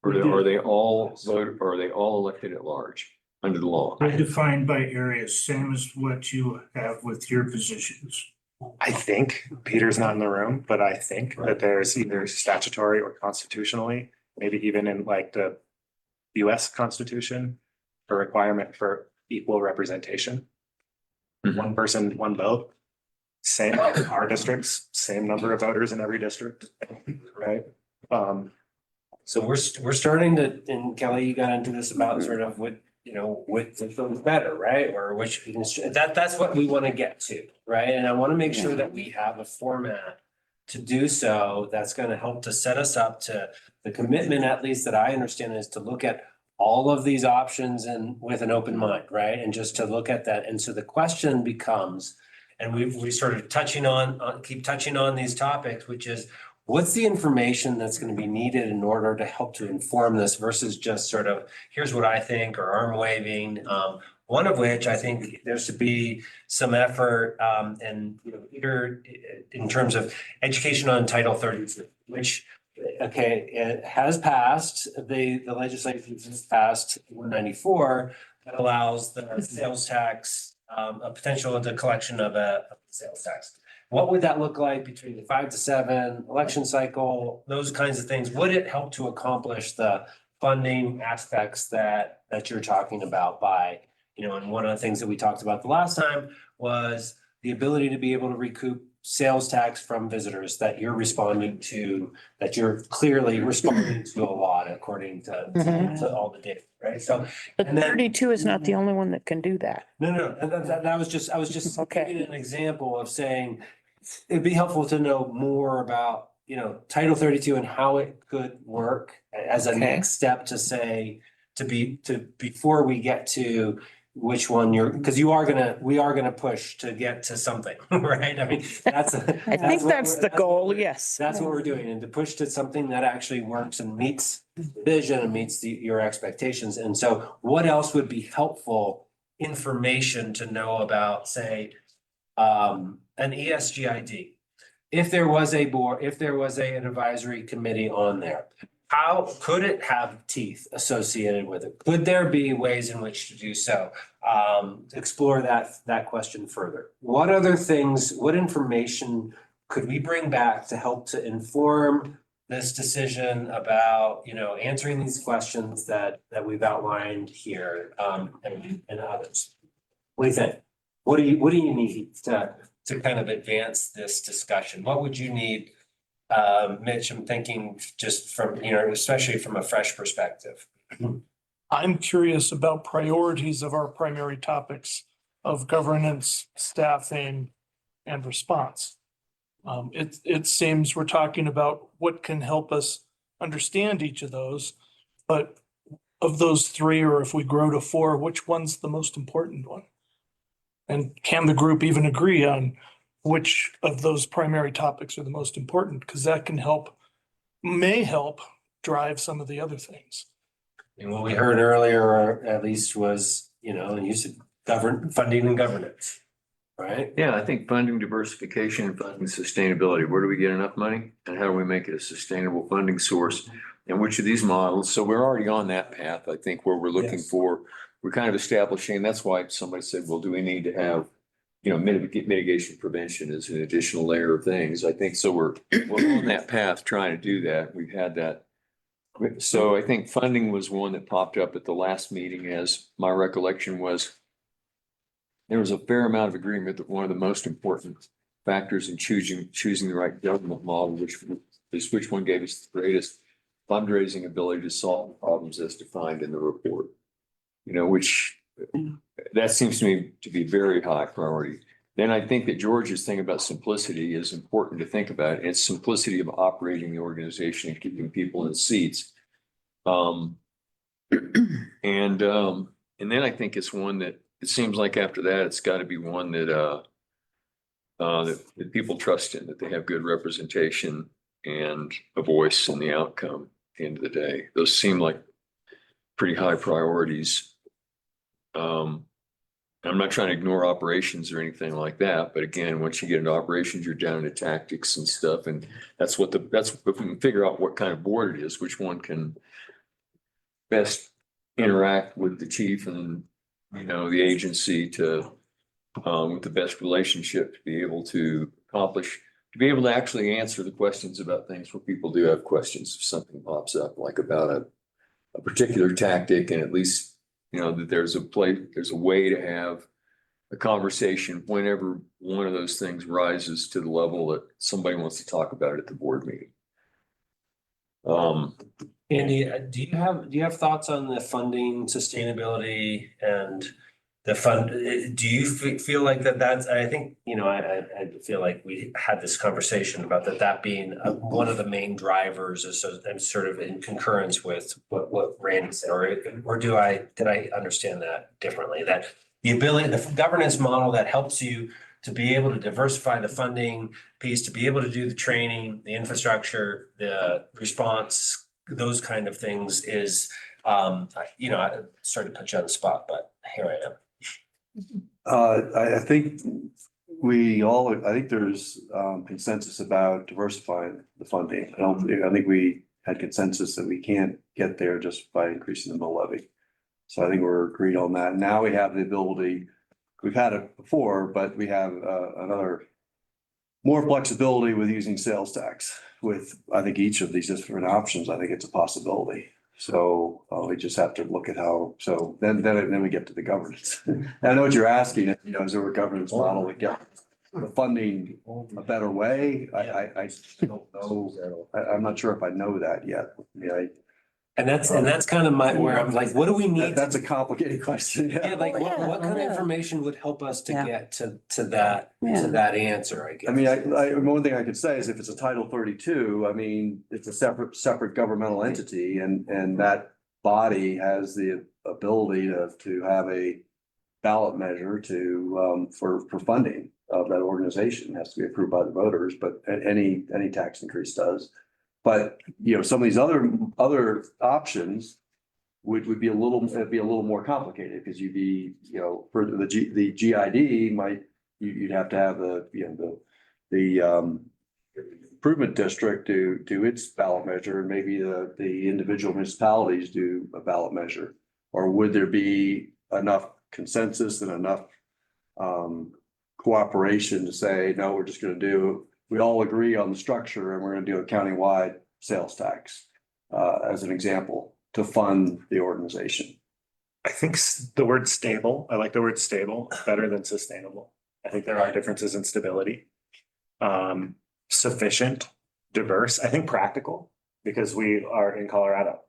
Or are they all voted, or are they all elected at large under the law? They're defined by areas, same as what you have with your positions. I think Peter's not in the room, but I think that there's either statutory or constitutionally, maybe even in like the US Constitution, a requirement for equal representation. One person, one vote. Same, our districts, same number of voters in every district, right? So we're starting to, and Kelly, you got into this about sort of what feels better, right? Or which, that's what we want to get to, right? And I want to make sure that we have a format to do so that's going to help to set us up to the commitment, at least that I understand, is to look at all of these options and with an open mind, right? And just to look at that. And so the question becomes, and we started keep touching on these topics, which is, what's the information that's going to be needed in order to help to inform this versus just sort of, here's what I think, or arm waving? One of which I think there should be some effort, and, you know, either in terms of education on Title 32, which, okay, it has passed, the legislation has passed 194 that allows the sales tax, a potential of the collection of a sales tax. What would that look like between the 5 to 7 election cycle, those kinds of things? Would it help to accomplish the funding aspects that you're talking about by, you know, and one of the things that we talked about the last time was the ability to be able to recoup sales tax from visitors that you're responding to, that you're clearly responding to a lot according to all the data, right? So, But and then- 32 is not the only one that can do that. no, that was just, I was just Okay. giving an example of saying, it'd be helpful to know more about, you know, Title 32 and how it could work as a Okay. next step to say, before we get to which one because we are gonna push to get to something, right? I mean, that's. I think that's the goal, yes. That's what we're doing, and to push to something that actually works and meets the vision and meets your expectations. And so what else would be helpful information to know about, say, an ESGID? If there was a board, if there was an advisory committee on there, how could it have teeth associated with it? Could there be ways in which to do so? Explore that question further. What other things, what information could we bring back to help to inform this decision about, you know, answering these questions that we've outlined here, and others? What do you think? What do you need to kind of advance this discussion? What would you need? Mitch, I'm thinking just from, you know, especially from a fresh perspective. I'm curious about priorities of our primary topics of governance, staffing, and response. It seems we're talking about what can help us understand each of those, but of those 3, or if we grow to 4, which one's the most important one? And can the group even agree on which of those primary topics are the most important? Because that can may help drive some of the other things. And what we heard earlier, at least, was, you know, you said funding and governance, right? Yeah, I think funding diversification and funding sustainability, where do we get enough money? And how do we make it a sustainable funding source? And which of these models, so we're already on that path, I think, where we're looking Yes. for, we're kind of establishing, that's why somebody said, well, do we need to have, you know, mitigation prevention is an additional layer of things. I think so we're on that path trying to do that. We've had that. So I think funding was one that popped up at the last meeting, as my recollection was there was a fair amount of agreement that one of the most important factors in choosing the right government model, which one gave us the greatest fundraising ability to solve problems as defined in the report. You know, which that seems to me to be very high priority. Then I think that George's thing about simplicity is important to think about. It's simplicity of operating the organization and keeping people in seats. And then I think it's one that it seems like after that, it's got to be one that that people trust in, that they have good representation and a voice in the outcome at the end of the day. Those seem like pretty high priorities. I'm not trying to ignore operations or anything like that, but again, once you get into operations, you're down into tactics and stuff, and that's if we can figure out what kind of board it is, which one can best interact with the chief and, you know, the agency to with the best relationship to be able to actually answer the questions about things where people do have questions if something pops up, like about a particular tactic, and at least, you know, that there's a way to have a conversation whenever one of those things rises to the level that somebody wants to talk about it at the board meeting. Andy, do you have thoughts on the funding sustainability and the fund? Do you feel like that's, I think, you know, I feel like we had this conversation about that being one of the main drivers, I'm sort of in concurrence with what Randy said, or did I understand that differently? That the governance model that helps you to be able to diversify the funding piece, to be able to do the training, the infrastructure, the response, those kind of things is, you know, I started to put you on the spot, but here I am. I think I think there's consensus about diversifying the funding. I think we had consensus that we can't get there just by increasing the mill levy. So I think we're agreed on that. Now we have the ability, we've had it before, but we have another more flexibility with using sales tax with, I think, each of these different options. I think it's a possibility. So we just have to look at how, so then we get to the governance. And I know what you're asking, is there a governance model that gets the funding a better way? I don't know. I'm not sure if I know that yet. And that's kind of where I'm like, what do we need? That's a complicated question. Yeah, like what kind of information would help us to get to that answer, I guess? I mean, one thing I could say is if it's a Title 32, I mean, it's a separate governmental entity and that body has the ability to have a ballot measure for funding of that organization. It has to be approved by the voters, but any tax increase does. But, some of these other options would be a little more complicated because you'd be, for the GID you'd have to have the improvement district do its ballot measure, and maybe the individual municipalities do a ballot measure. Or would there be enough consensus and enough cooperation to say, no, we're just going to do, we all agree on the structure and we're going to do a countywide sales tax as an example to fund the organization. I think the word stable, I like the word stable better than sustainable. I think there are differences in stability. Sufficient, diverse, I think practical, because we are in Colorado,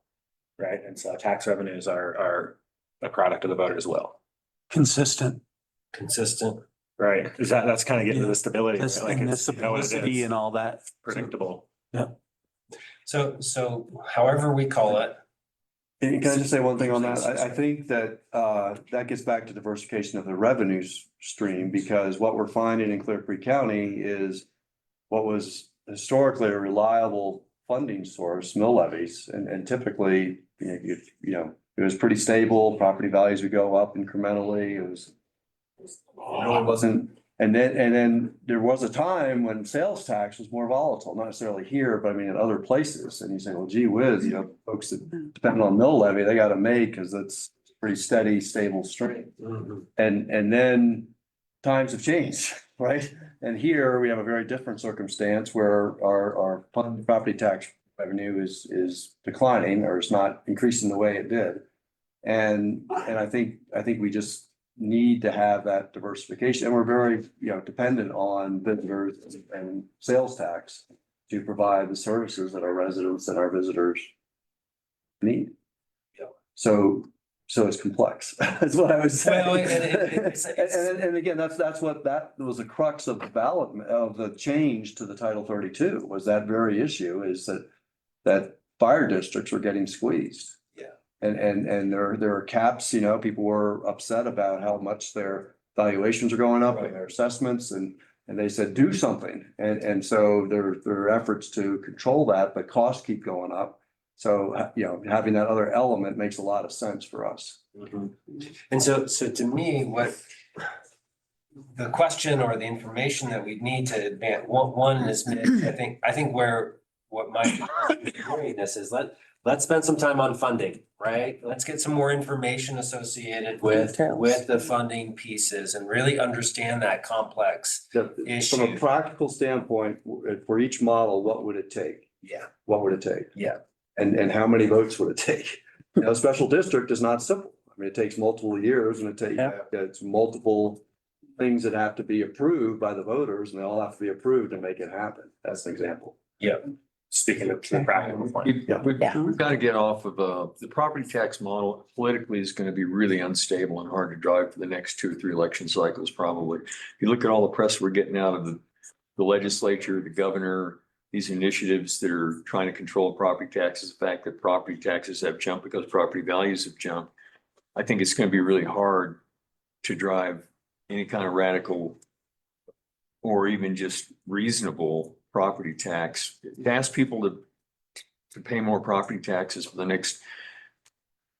right? And so tax revenues are a product of the voter as well. Consistent. Right, that's kind of getting to the stability, right? That's Like and the it's, you know what it simplicity is, and all that. predictable. Yeah. So however we call it. And can I just say one thing on that? I think that that gets back to diversification of the revenue stream, because what we're finding in Clear Creek County is what was historically a reliable funding source, mill levies, and typically, it was pretty stable. Property values would go up incrementally. It really wasn't. And then there was a time when sales tax was more volatile, not necessarily here, but I mean in other places. And you say, well, gee whiz, folks that depend on mill levy, they got to make because that's pretty steady, stable stream. And then times have changed, right? And here we have a very different circumstance where our property tax revenue is declining or is not increasing the way it did. And I think we just need to have that diversification, and we're very dependent on visitors and sales tax to provide the services that our residents and our visitors need. So it's complex. That's what I would say. Well, and again, that was the crux of the ballot of the change to the Title 32 was that very issue, is that fire districts were getting squeezed. And there are caps, people were upset about how much their valuations are going up and their assessments, and they said, do something. And so there are efforts to control that, but costs keep going up. So, having that other element makes a lot of sense for us. And so to me, what the question or the information that we need to advance, one is, I think what my this is, let's spend some time on funding, right? Let's get some more information associated with the funding pieces and really understand that complex issue. From a practical standpoint, for each model, what would it take? Yeah. What would it take? Yeah. And how many votes would it take? A special district is not simple. I mean, it takes multiple years and it's multiple things that have to be approved by the voters, and they all have to be approved to make it happen. That's an example. Yeah. Speaking of the practical point. We've got to get off of the property tax model politically is going to be really unstable and hard to drive for the next 2 or 3 election cycles, probably. If you look at all the press we're getting out of the legislature, the governor, these initiatives that are trying to control property taxes, the fact that property taxes have jumped because property values have jumped, I think it's going to be really hard to drive any kind of radical or even just reasonable property tax. To ask people to pay more property taxes for the next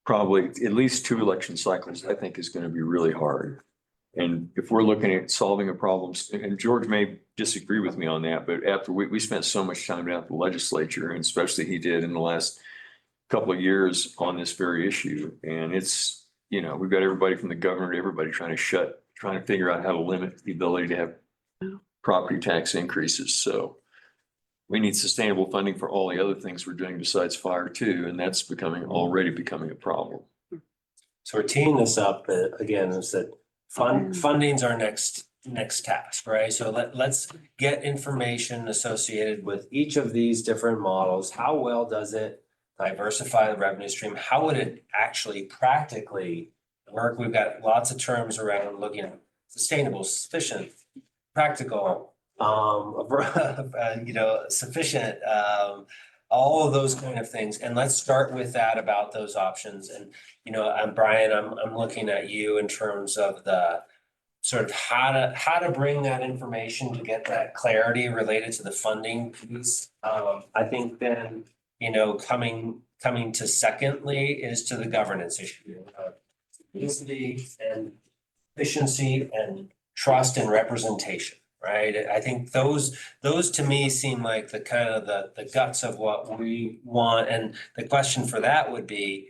probably at least 2 election cycles, I think is going to be really hard. And if we're looking at solving a problem, and George may disagree with me on that, but after we spent so much time down at the legislature, and especially he did in the last couple of years on this very issue. And it's, you know, we've got everybody from the governor to everybody trying to figure out how to limit the ability to have property tax increases. So we need sustainable funding for all the other things we're doing besides fire too, and that's already becoming a problem. So we're teeing this up, again, is that funding's our next task, right? So let's get information associated with each of these different models. How well does it diversify the revenue stream? How would it actually practically work? We've got lots of terms around looking at sustainable, sufficient, practical, sufficient, all of those kind of things. And let's start with that about those options. And, Brian, I'm looking at you in terms of the sort of how to bring that information to get that clarity related to the funding piece. I think then, coming to secondly is to the governance issue. Simplicity and efficiency and trust and representation. Right. I think those to me seem like the kind of the guts of what we want. And the question for that would be,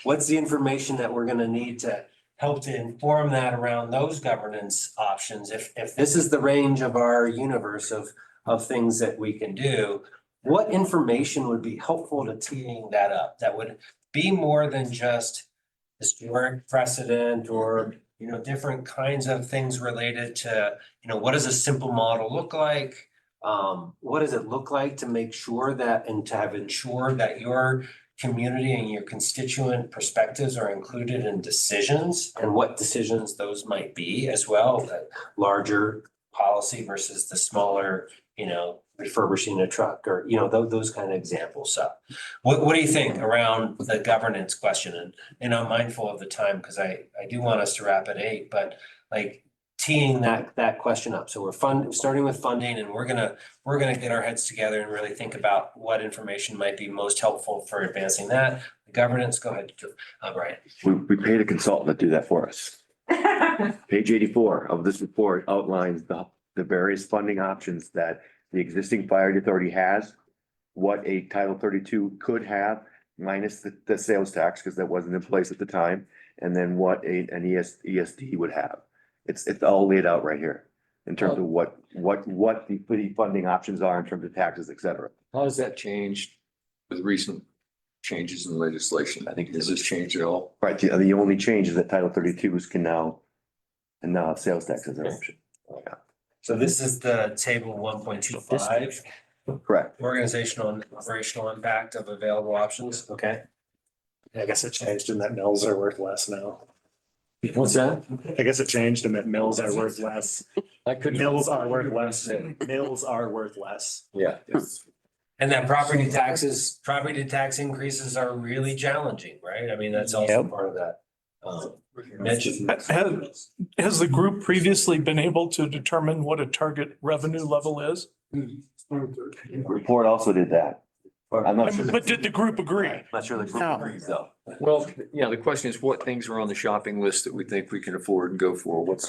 what's the information that we're going to need to help to inform that around those governance options? If this is the range of our universe of things that we can do, what information would be helpful to teeing that up? That would be more than just historic precedent or different kinds of things related to, what does a simple model look like? What does it look like to make sure that and to have ensured that your community and your constituent perspectives are included in decisions and what decisions those might be as well, that larger policy versus the smaller, refurbishing a truck or, those kind of examples. So what do you think around the governance question? And I'm mindful of the time because I do want us to wrap at 8, but like teeing that question up. So we're starting with funding and we're gonna get our heads together and really think about what information might be most helpful for advancing that. The governance, go ahead, Brian. We paid a consultant to do that for us. Page 84 of this report outlines the various funding options that the existing fire authority has, what a Title 32 could have, minus the sales tax, because that wasn't in place at the time, and then what an ESD would have. It's all laid out right here in terms of what the funding options are in terms of taxes, et cetera. How has that changed with recent changes in legislation? I think, has this changed at all? Right, the only change is that Title 32s can now have sales tax as an option. Yeah. So this is the table 1.25. Correct. Organizational and operational impact of available options. Okay. I guess it changed in that mills are worth less now. What's that? I guess it changed in that mills are worth less. Mills are worth less. Mills are worth less. Yeah. And that property tax increases are really challenging, right? I mean, that's also part of that. Has the group previously been able to determine what a target revenue level is? The report also did that. I'm not sure. But did the group agree? Not sure the group agrees though. Well, yeah, the question is what things are on the shopping list that we think we can afford and go for? What's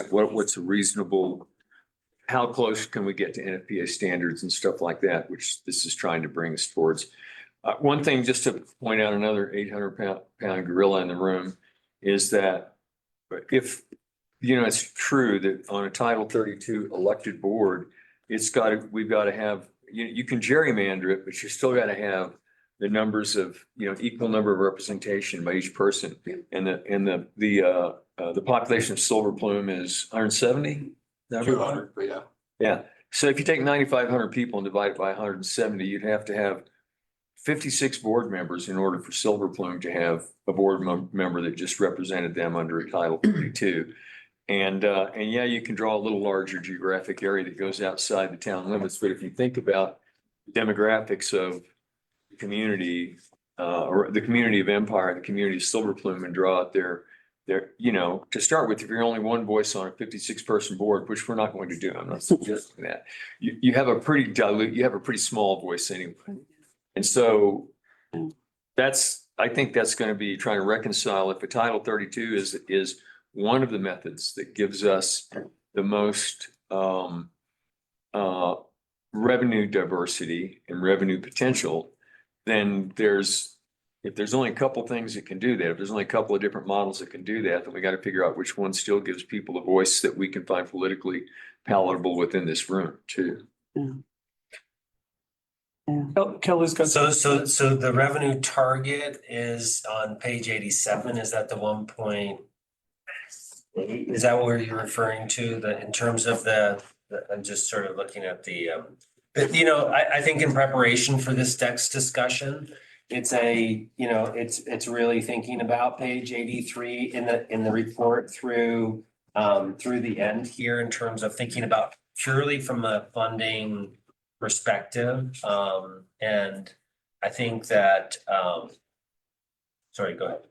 a reasonable, how close can we get to NFPA standards and stuff like that, which this is trying to bring us towards. One thing, just to point out another 800-pound gorilla in the room, is that if, it's true that on a Title 32 elected board, we've got to have, you can gerrymander it, but you still got to have the numbers of, equal number of representation by each person. And the population of Silver Plume is 170? 200, but yeah. Yeah. So if you take 9,500 people and divide it by 170, you'd have to have 56 board members in order for Silver Plume to have a board member that just represented them under a Title 32. And yeah, you can draw a little larger geographic area that goes outside the town limits. But if you think about the demographics of the community, or the community of Empire, the community of Silver Plume, and draw out their, to start with, if you're only one voice on a 56-person board, which we're not going to do, I'm not suggesting that, you have a pretty small voice anyway. And so I think that's going to be trying to reconcile if a Title 32 is one of the methods that gives us the most revenue diversity and revenue potential, then if there's only a couple things that can do that, if there's only a couple of different models that can do that, then we got to figure out which one still gives people a voice that we can find politically palatable within this room too. Kelly's got. So the revenue target is on page 87. Is that the 1 Is that what you're referring to, in terms of I'm just sort of looking at I think in preparation for this next discussion, it's really thinking about page 83 in the report through the end here in terms of thinking about purely from a funding perspective. And I think that, sorry, go ahead.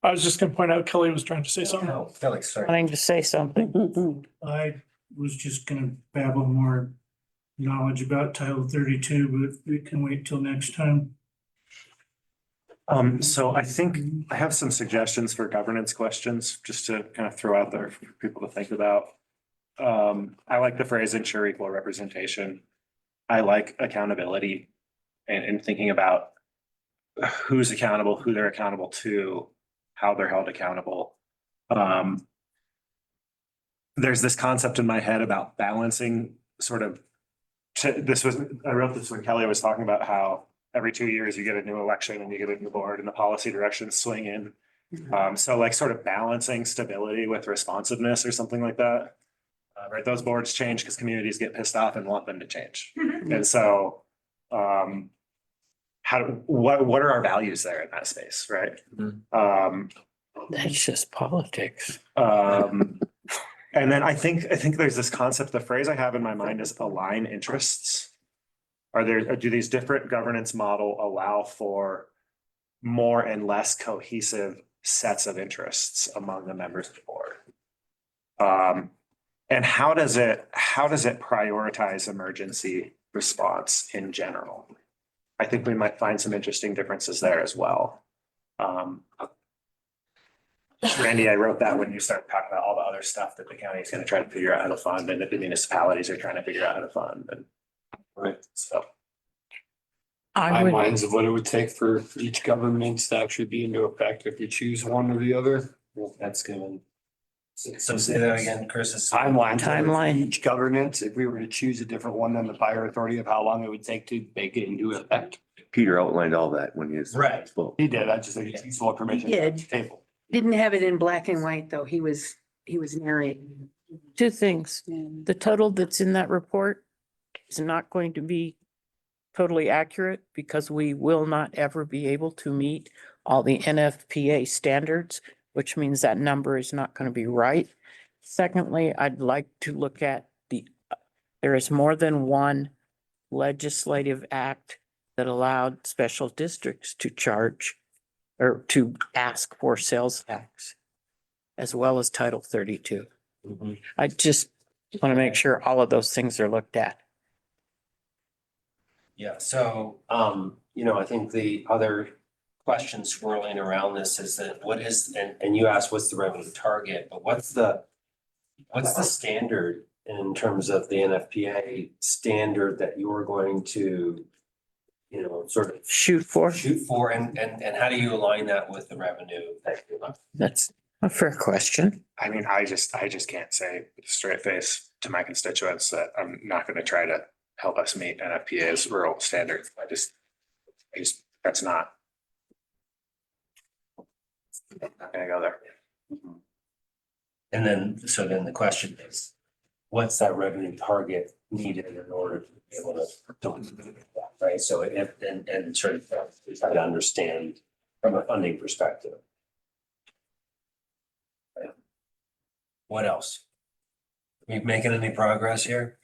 I was just gonna point out Kelly was trying to say something. No, Felix, sorry. Wanting to say something. I was just gonna babble more knowledge about Title 32, but we can wait till next time. So I think I have some suggestions for governance questions, just to kind of throw out there for people to think about. I like the phrase ensure equal representation. I like accountability and thinking about who's accountable, who they're accountable to, how they're held accountable. There's this concept in my head about balancing sort of, I wrote this when Kelly was talking about how every 2 years you get a new election and you get a new board and the policy directions swing in. So like sort of balancing stability with responsiveness or something like that. Right, those boards change because communities get pissed off and want them to change. And so what are our values there in that space, right? That's just politics. And then I think there's this concept, the phrase I have in my mind is align interests. Do these different governance model allow for more and less cohesive sets of interests among the members of the board? And how does it prioritize emergency response in general? I think we might find some interesting differences there as well. Randy, I wrote that when you started talking about all the other stuff that the county is going to try to figure out how to fund and that the municipalities are trying to figure out how to fund. And Right. so. Timelines of what it would take for each government to actually be into effect if you choose one or the other. That's given. So say that again, Chris. Timeline. Each governance, if we were to choose a different one than the fire authority, of how long it would take to make it into effect. Peter outlined all that when he was. Right. He did. I just think it's useful information. He did. on the Table. Didn't have it in black and white, though. He was narrating. Two things. Yeah. The total that's in that report is not going to be totally accurate because we will not ever be able to meet all the NFPA standards, which means that number is not going to be right. Secondly, I'd like to look at there is more than one legislative act that allowed special districts to charge or to ask for sales tax, as well as Title 32. I just want to make sure all of those things are looked at. Yeah, so, I think the other question swirling around this is that and you asked what's the revenue target, but what's the standard in terms of the NFPA standard that you're going to, sort of Shoot for. and how do you align that with the revenue? That's a fair question. I mean, I just can't say with a straight face to my constituents that I'm not going to try to help us meet NFPA's rural standards. I just, that's not gonna go there. And then the question is, what's that revenue target needed in order to be able to do that, right? So and sort of try to understand from a funding perspective. Right. What else? We making any progress here?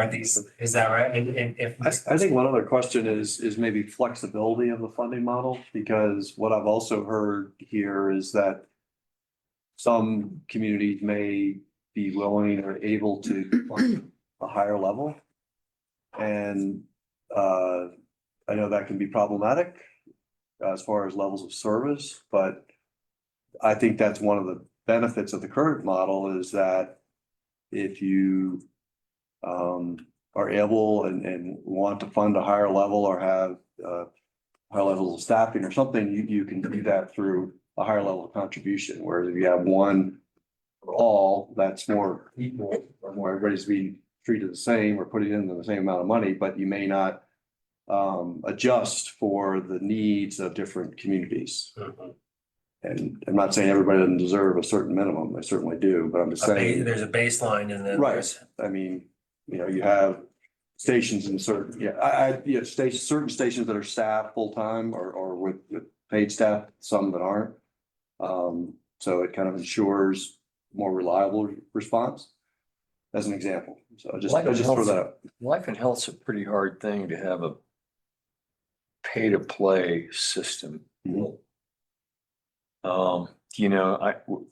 Is that right? And if. I think one other question is maybe flexibility of the funding model, because what I've also heard here is that some communities may be willing or able to fund a higher level. And I know that can be problematic as far as levels of service, but I think that's one of the benefits of the current model is that if you are able and want to fund a higher level or have high levels of staffing or something, you can do that through a higher level of contribution. Whereas if you have one for all, that's more equal, or more everybody's being treated the same or putting in the same amount of money, but you may not adjust for the needs of different communities. And I'm not saying everybody doesn't deserve a certain minimum, they certainly do, but I'm just saying. There's a baseline and then Right, there's. I mean, you have stations in certain, certain stations that are staffed full-time or with paid staff, some that aren't. So it kind of ensures more reliable response, as an example. So I just throw that up. Life and health's a pretty hard thing to have a pay to play system.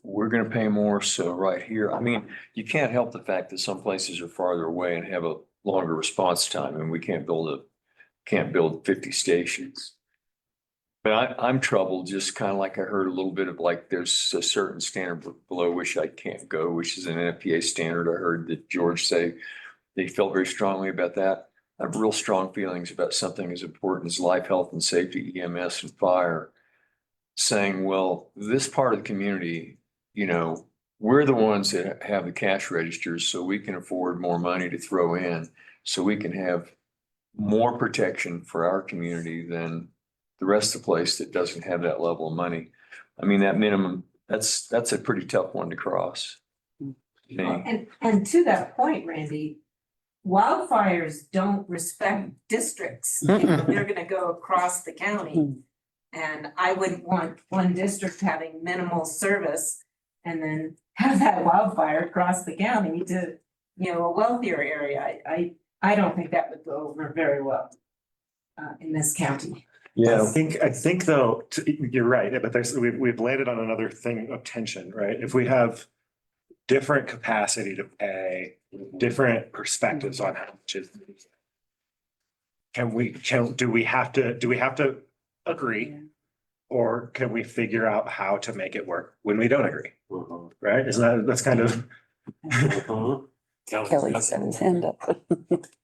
We're gonna pay more, so right here, I mean, you can't help the fact that some places are farther away and have a longer response time, and we can't build 50 stations. But I'm troubled, just kind of like I heard a little bit of like, there's a certain standard below which I can't go, which is an NFPA standard. I heard that George say they felt very strongly about that. I have real strong feelings about something as important as life, health, and safety, EMS and fire. Saying, well, this part of the community, we're the ones that have the cash registers, so we can afford more money to throw in, so we can have more protection for our community than the rest of the place that doesn't have that level of money. I mean, that minimum, that's a pretty tough one to cross. And to that point, Randy, wildfires don't respect districts. They're gonna go across the county. And I wouldn't want one district having minimal service and then have that wildfire across the county to, a wealthier area. I don't think that would go over very well in this county. Yeah, I think though, you're right, but we've landed on another thing of tension, right? If we have different capacity to pay, different perspectives on how much is. Do we have to agree? Or can we figure out how to make it work when we don't agree? Right? That's kind of. Kelly set his hand up.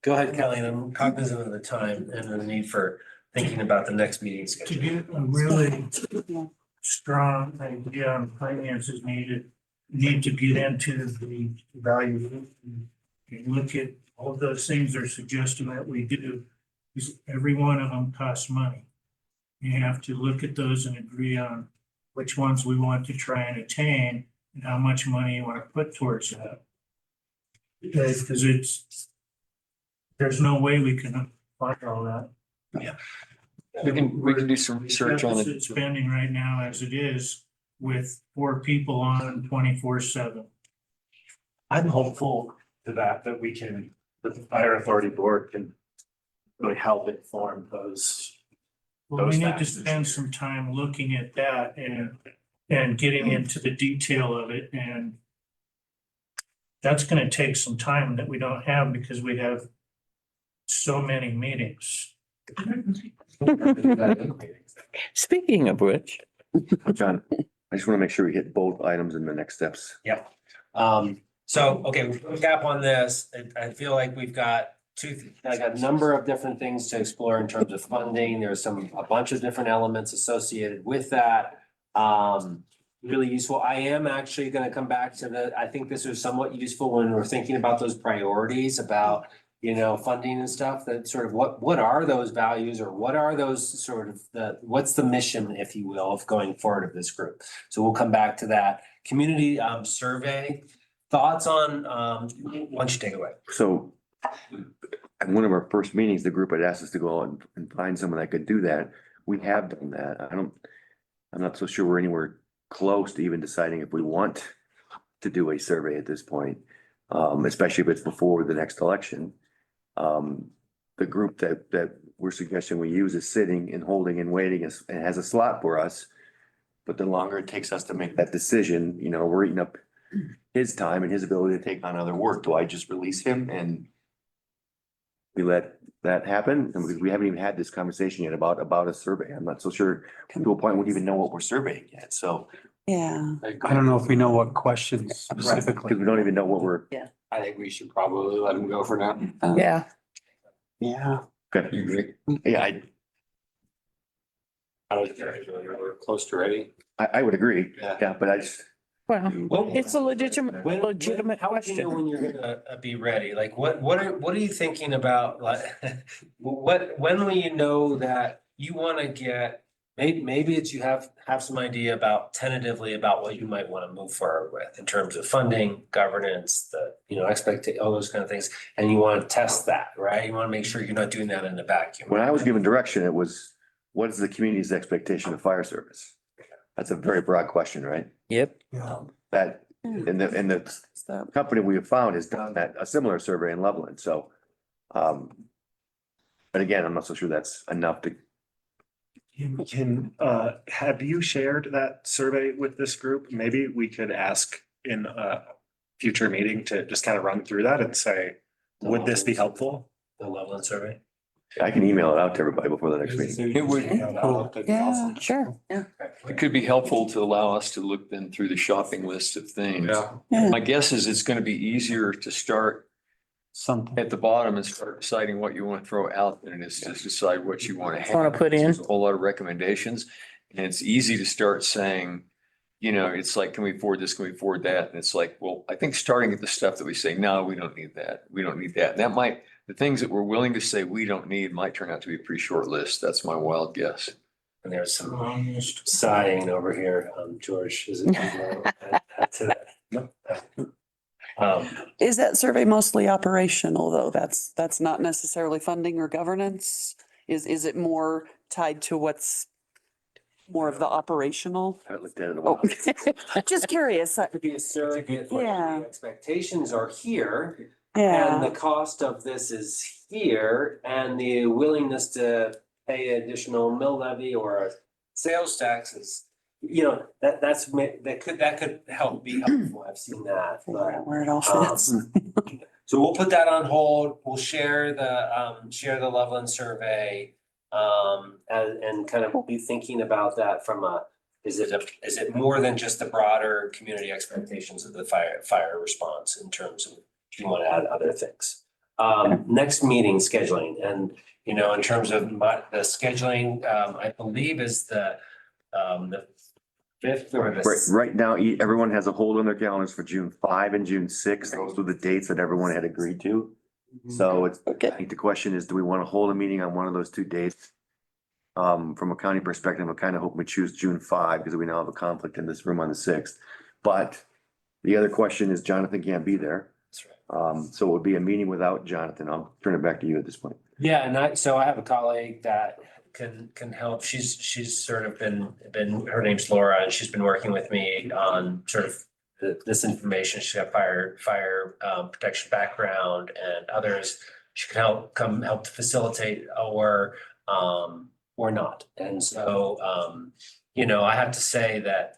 Go ahead, Kelly, and I'm cognizant of the time and the need for thinking about the next meeting To schedule. get a really strong idea on finances need to get into the value. And look at all of those things they're suggesting that we do, because every one of them costs money. You have to look at those and agree on which ones we want to try and attain and how much money you want to put towards that. Because there's no way we can fund all that. We can do some research on Deficit it. spending right now as it is with 4 people on 24/7. I'm hopeful to that the Fire Authority Board can really help inform those. Well, we need to factors. spend some time looking at that and getting into the detail of it, and that's gonna take some time that we don't have because we have so many meetings. Speaking of which. John, I just want to make sure we hit both items in the next steps. Yep. Okay, we put a cap on this. I feel like we've got a number of different things to explore in terms of funding. There's a bunch of different elements associated with that. Really useful. I am actually gonna come back to I think this is somewhat useful when we're thinking about those priorities about, funding and stuff, that sort of what are those values, or what are those sort of what's the mission, if you will, of going forward of this group? So we'll come back to that. Community survey, thoughts on, why don't you take it away? So at one of our first meetings, the group had asked us to go out and find someone that could do that. We have done that. I'm not so sure we're anywhere close to even deciding if we want to do a survey at this point, especially if it's before the next election. The group that we're suggesting we use is sitting and holding and waiting and has a slot for us. But the longer it takes us to make that decision, we're eating up his time and his ability to take on other work. Do I just release him and we let that happen? And because we haven't even had this conversation yet about a survey. I'm not so sure to a point we even know what we're surveying yet. So Yeah. I don't know if we know what questions Because specifically. we don't even know what we're. I think we should probably let him go for now. Yeah. Yeah. Okay. You agree? Yeah, We're close to ready. I would agree. Yeah. Yeah, but I just, Well, it's a legitimate How would you know question. when you're gonna be ready? Like, what are you thinking about? Like, when will you know that you wanna get, maybe it's you have some idea about tentatively about what you might wanna move forward with in terms of funding, governance, all those kind of things. And you wanna test that, right? You wanna make sure you're not doing that in a vacuum. when I was given direction, it was, what is the community's expectation of fire service? That's a very broad question, right? Yep. That, and the company we have found has done that, a similar survey in Loveland, so. But again, I'm not so sure that's enough to. Have you shared that survey with this group? Maybe we could ask in a future meeting to just kind of run through that and say, would this be helpful? The Loveland survey? I can email it out to everybody before the next meeting. It would, Yeah, sure. it could be helpful to allow us to look then through the shopping list of things. Yeah. My guess is it's gonna be easier to start Something. at the bottom and start deciding what you want to throw out than it is to decide what you want to have. Want to put in? There's a whole lot of recommendations, and it's easy to start saying, it's like, can we afford this? Can we afford that? And it's like, well, I think starting at the stuff that we say, no, we don't need that. We don't need that. And the things that we're willing to say we don't need might turn out to be a pretty short list. That's my wild guess. And there's some Long list. sighing over here. George, is it? Add to that? Is that survey mostly operational though? That's not necessarily funding or governance? Is it more tied to what's more of the operational? I haven't looked at it in a Oh, while. just curious. Could be a surrogate for Yeah. the expectations are here. And the Yeah, cost of this is here, and the willingness to pay additional mill levy or a sales tax is, that could help be helpful. I've seen that, figure but. out where it all fits. So we'll put that on hold. We'll share the Loveland survey. And kind of be thinking about that from is it more than just the broader community expectations of the fire response in terms of if you want to add other things. Next meeting scheduling and, in terms of the scheduling, I believe is the 5th or the. Right now, everyone has a hold on their calendars for June 5 and June 6. Those were the dates that everyone had agreed to. So I think the question is, do we want to hold a meeting on one of those two dates? From a county perspective, I kind of hope we choose June 5 because we now have a conflict in this room on the 6th. But the other question is Jonathan can't be there. So it would be a meeting without Jonathan. I'll turn it back to you at this point. Yeah, and I have a colleague that can help. She's sort of been, her name's Laura, and she's been working with me on sort of this information. She's got fire protection background and others. She can help to facilitate or not. And so, I have to say that,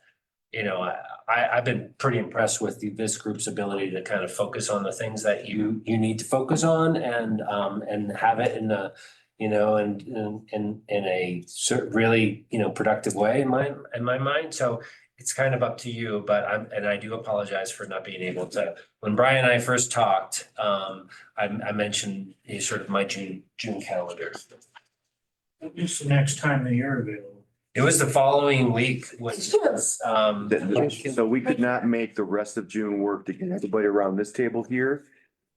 I've been pretty impressed with this group's ability to kind of focus on the things that you need to focus on and have it in a, in a really, productive way in my mind. So it's kind of up to you, but I do apologize for not being able to. When Brian and I first talked, I mentioned sort of my June calendar. It's the next time that you're available. It was the following week, which was, So we could not make the rest of June work to get everybody around this table here,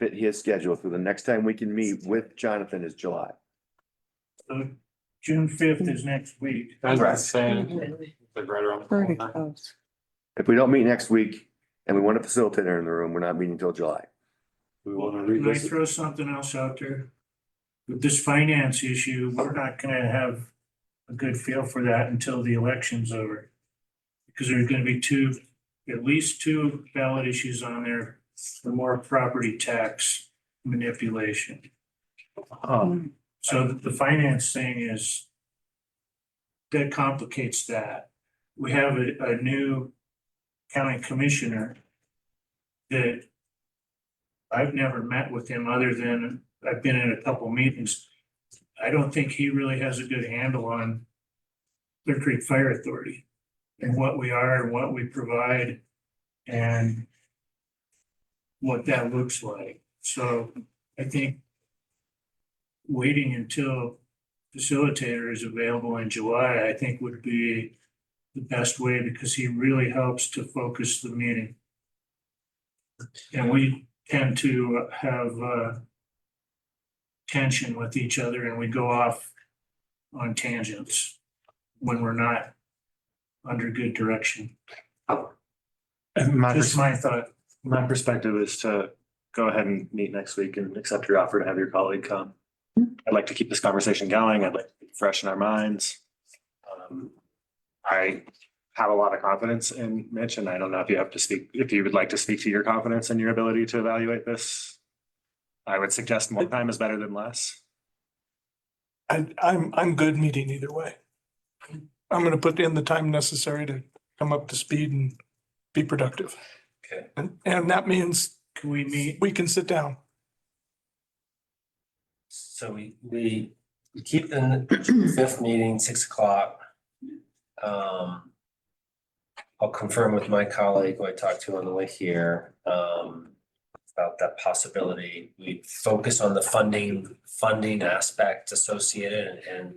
fit his schedule. So the next time we can meet with Jonathan is July. So June 5th is next week. That's saying, like right around the Pretty corner. close. If we don't meet next week and we want a facilitator in the room, we're not meeting until July. We want to Can I revisit. throw something else out there? With this finance issue, we're not gonna have a good feel for that until the election's over. Because there's gonna be at least two ballot issues on there for more property tax manipulation. So the finance thing that complicates that. We have a new county commissioner that I've never met with him other than I've been in a couple meetings. I don't think he really has a good handle on Clear Creek Fire Authority. and what we are and what we provide and what that looks like. So I think waiting until facilitator is available in July, I think would be the best way because he really helps to focus the meeting. And we tend to have tension with each other and we go off on tangents when we're not under good direction. Just my thought. My perspective is to go ahead and meet next week and accept your offer to have your colleague come. I'd like to keep this conversation going. I'd like to keep it fresh in our minds. I have a lot of confidence in Mitch, and I don't know if you have to speak, if you would like to speak to your confidence in your ability to evaluate this. I would suggest more time is better than less. I'm good meeting either way. I'm gonna put in the time necessary to come up to speed and be productive. Okay. And that means Can we meet? we can sit down. So we keep the fifth meeting, 6 o'clock. I'll confirm with my colleague who I talked to on the way here, about that possibility. We focus on the funding aspect associated and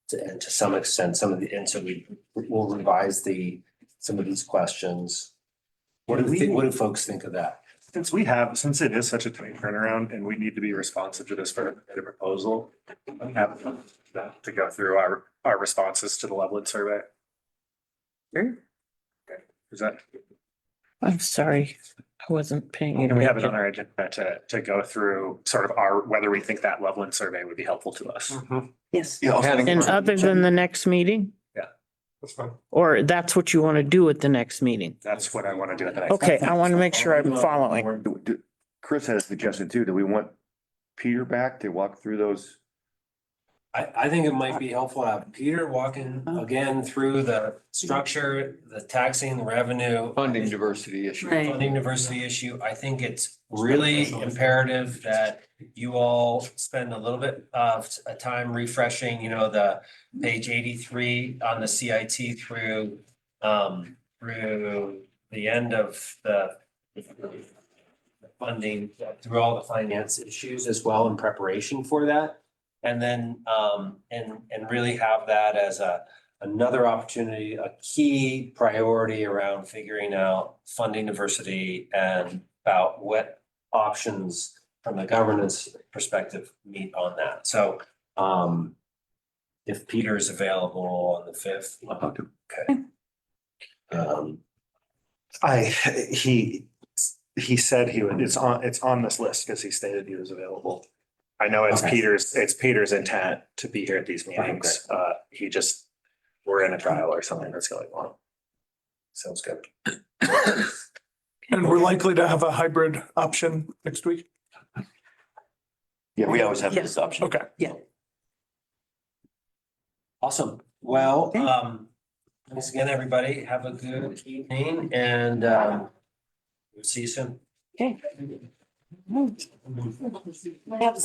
to some extent, so we'll revise some of these questions. What do folks think of that? Since it is such a tight turnaround and we need to be responsive to this for a proposal, I'm happy to go through our responses to the Loveland survey. Sure. Okay. Is that, I'm sorry, I wasn't paying we have it attention. on our agenda to go through sort of whether we think that Loveland survey would be helpful to us. Yes. And other than the next meeting? Yeah, that's fine. Or that's what you want to do at the next meeting? That's what I want to do at the next. Okay, I want to make sure I'm following. Chris has suggested too, do we want Peter back to walk through those? I think it might be helpful to have Peter walking again through the structure, the taxing, the revenue. Funding diversity issue. Right. Funding diversity issue. I think it's really imperative that you all spend a little bit of a time refreshing, the page 83 on the CIT through the end of the funding, through all the finance issues as well in preparation for that. And then, and really have that as another opportunity, a key priority around figuring out funding diversity and about what options from the governance perspective meet on that. So, if Peter's available on the 5th. I'll talk to Okay. He said he would, it's on this list because he stated he was available. I know it's Okay. Peter's intent to be here at these meetings. We're in a trial or something that's going on. Sounds good. And we're likely to have a hybrid option next week. Yeah, we always have Yeah. this option. Okay. Awesome. Well, thanks again, everybody. Have a good evening and we'll see you soon. Okay. I have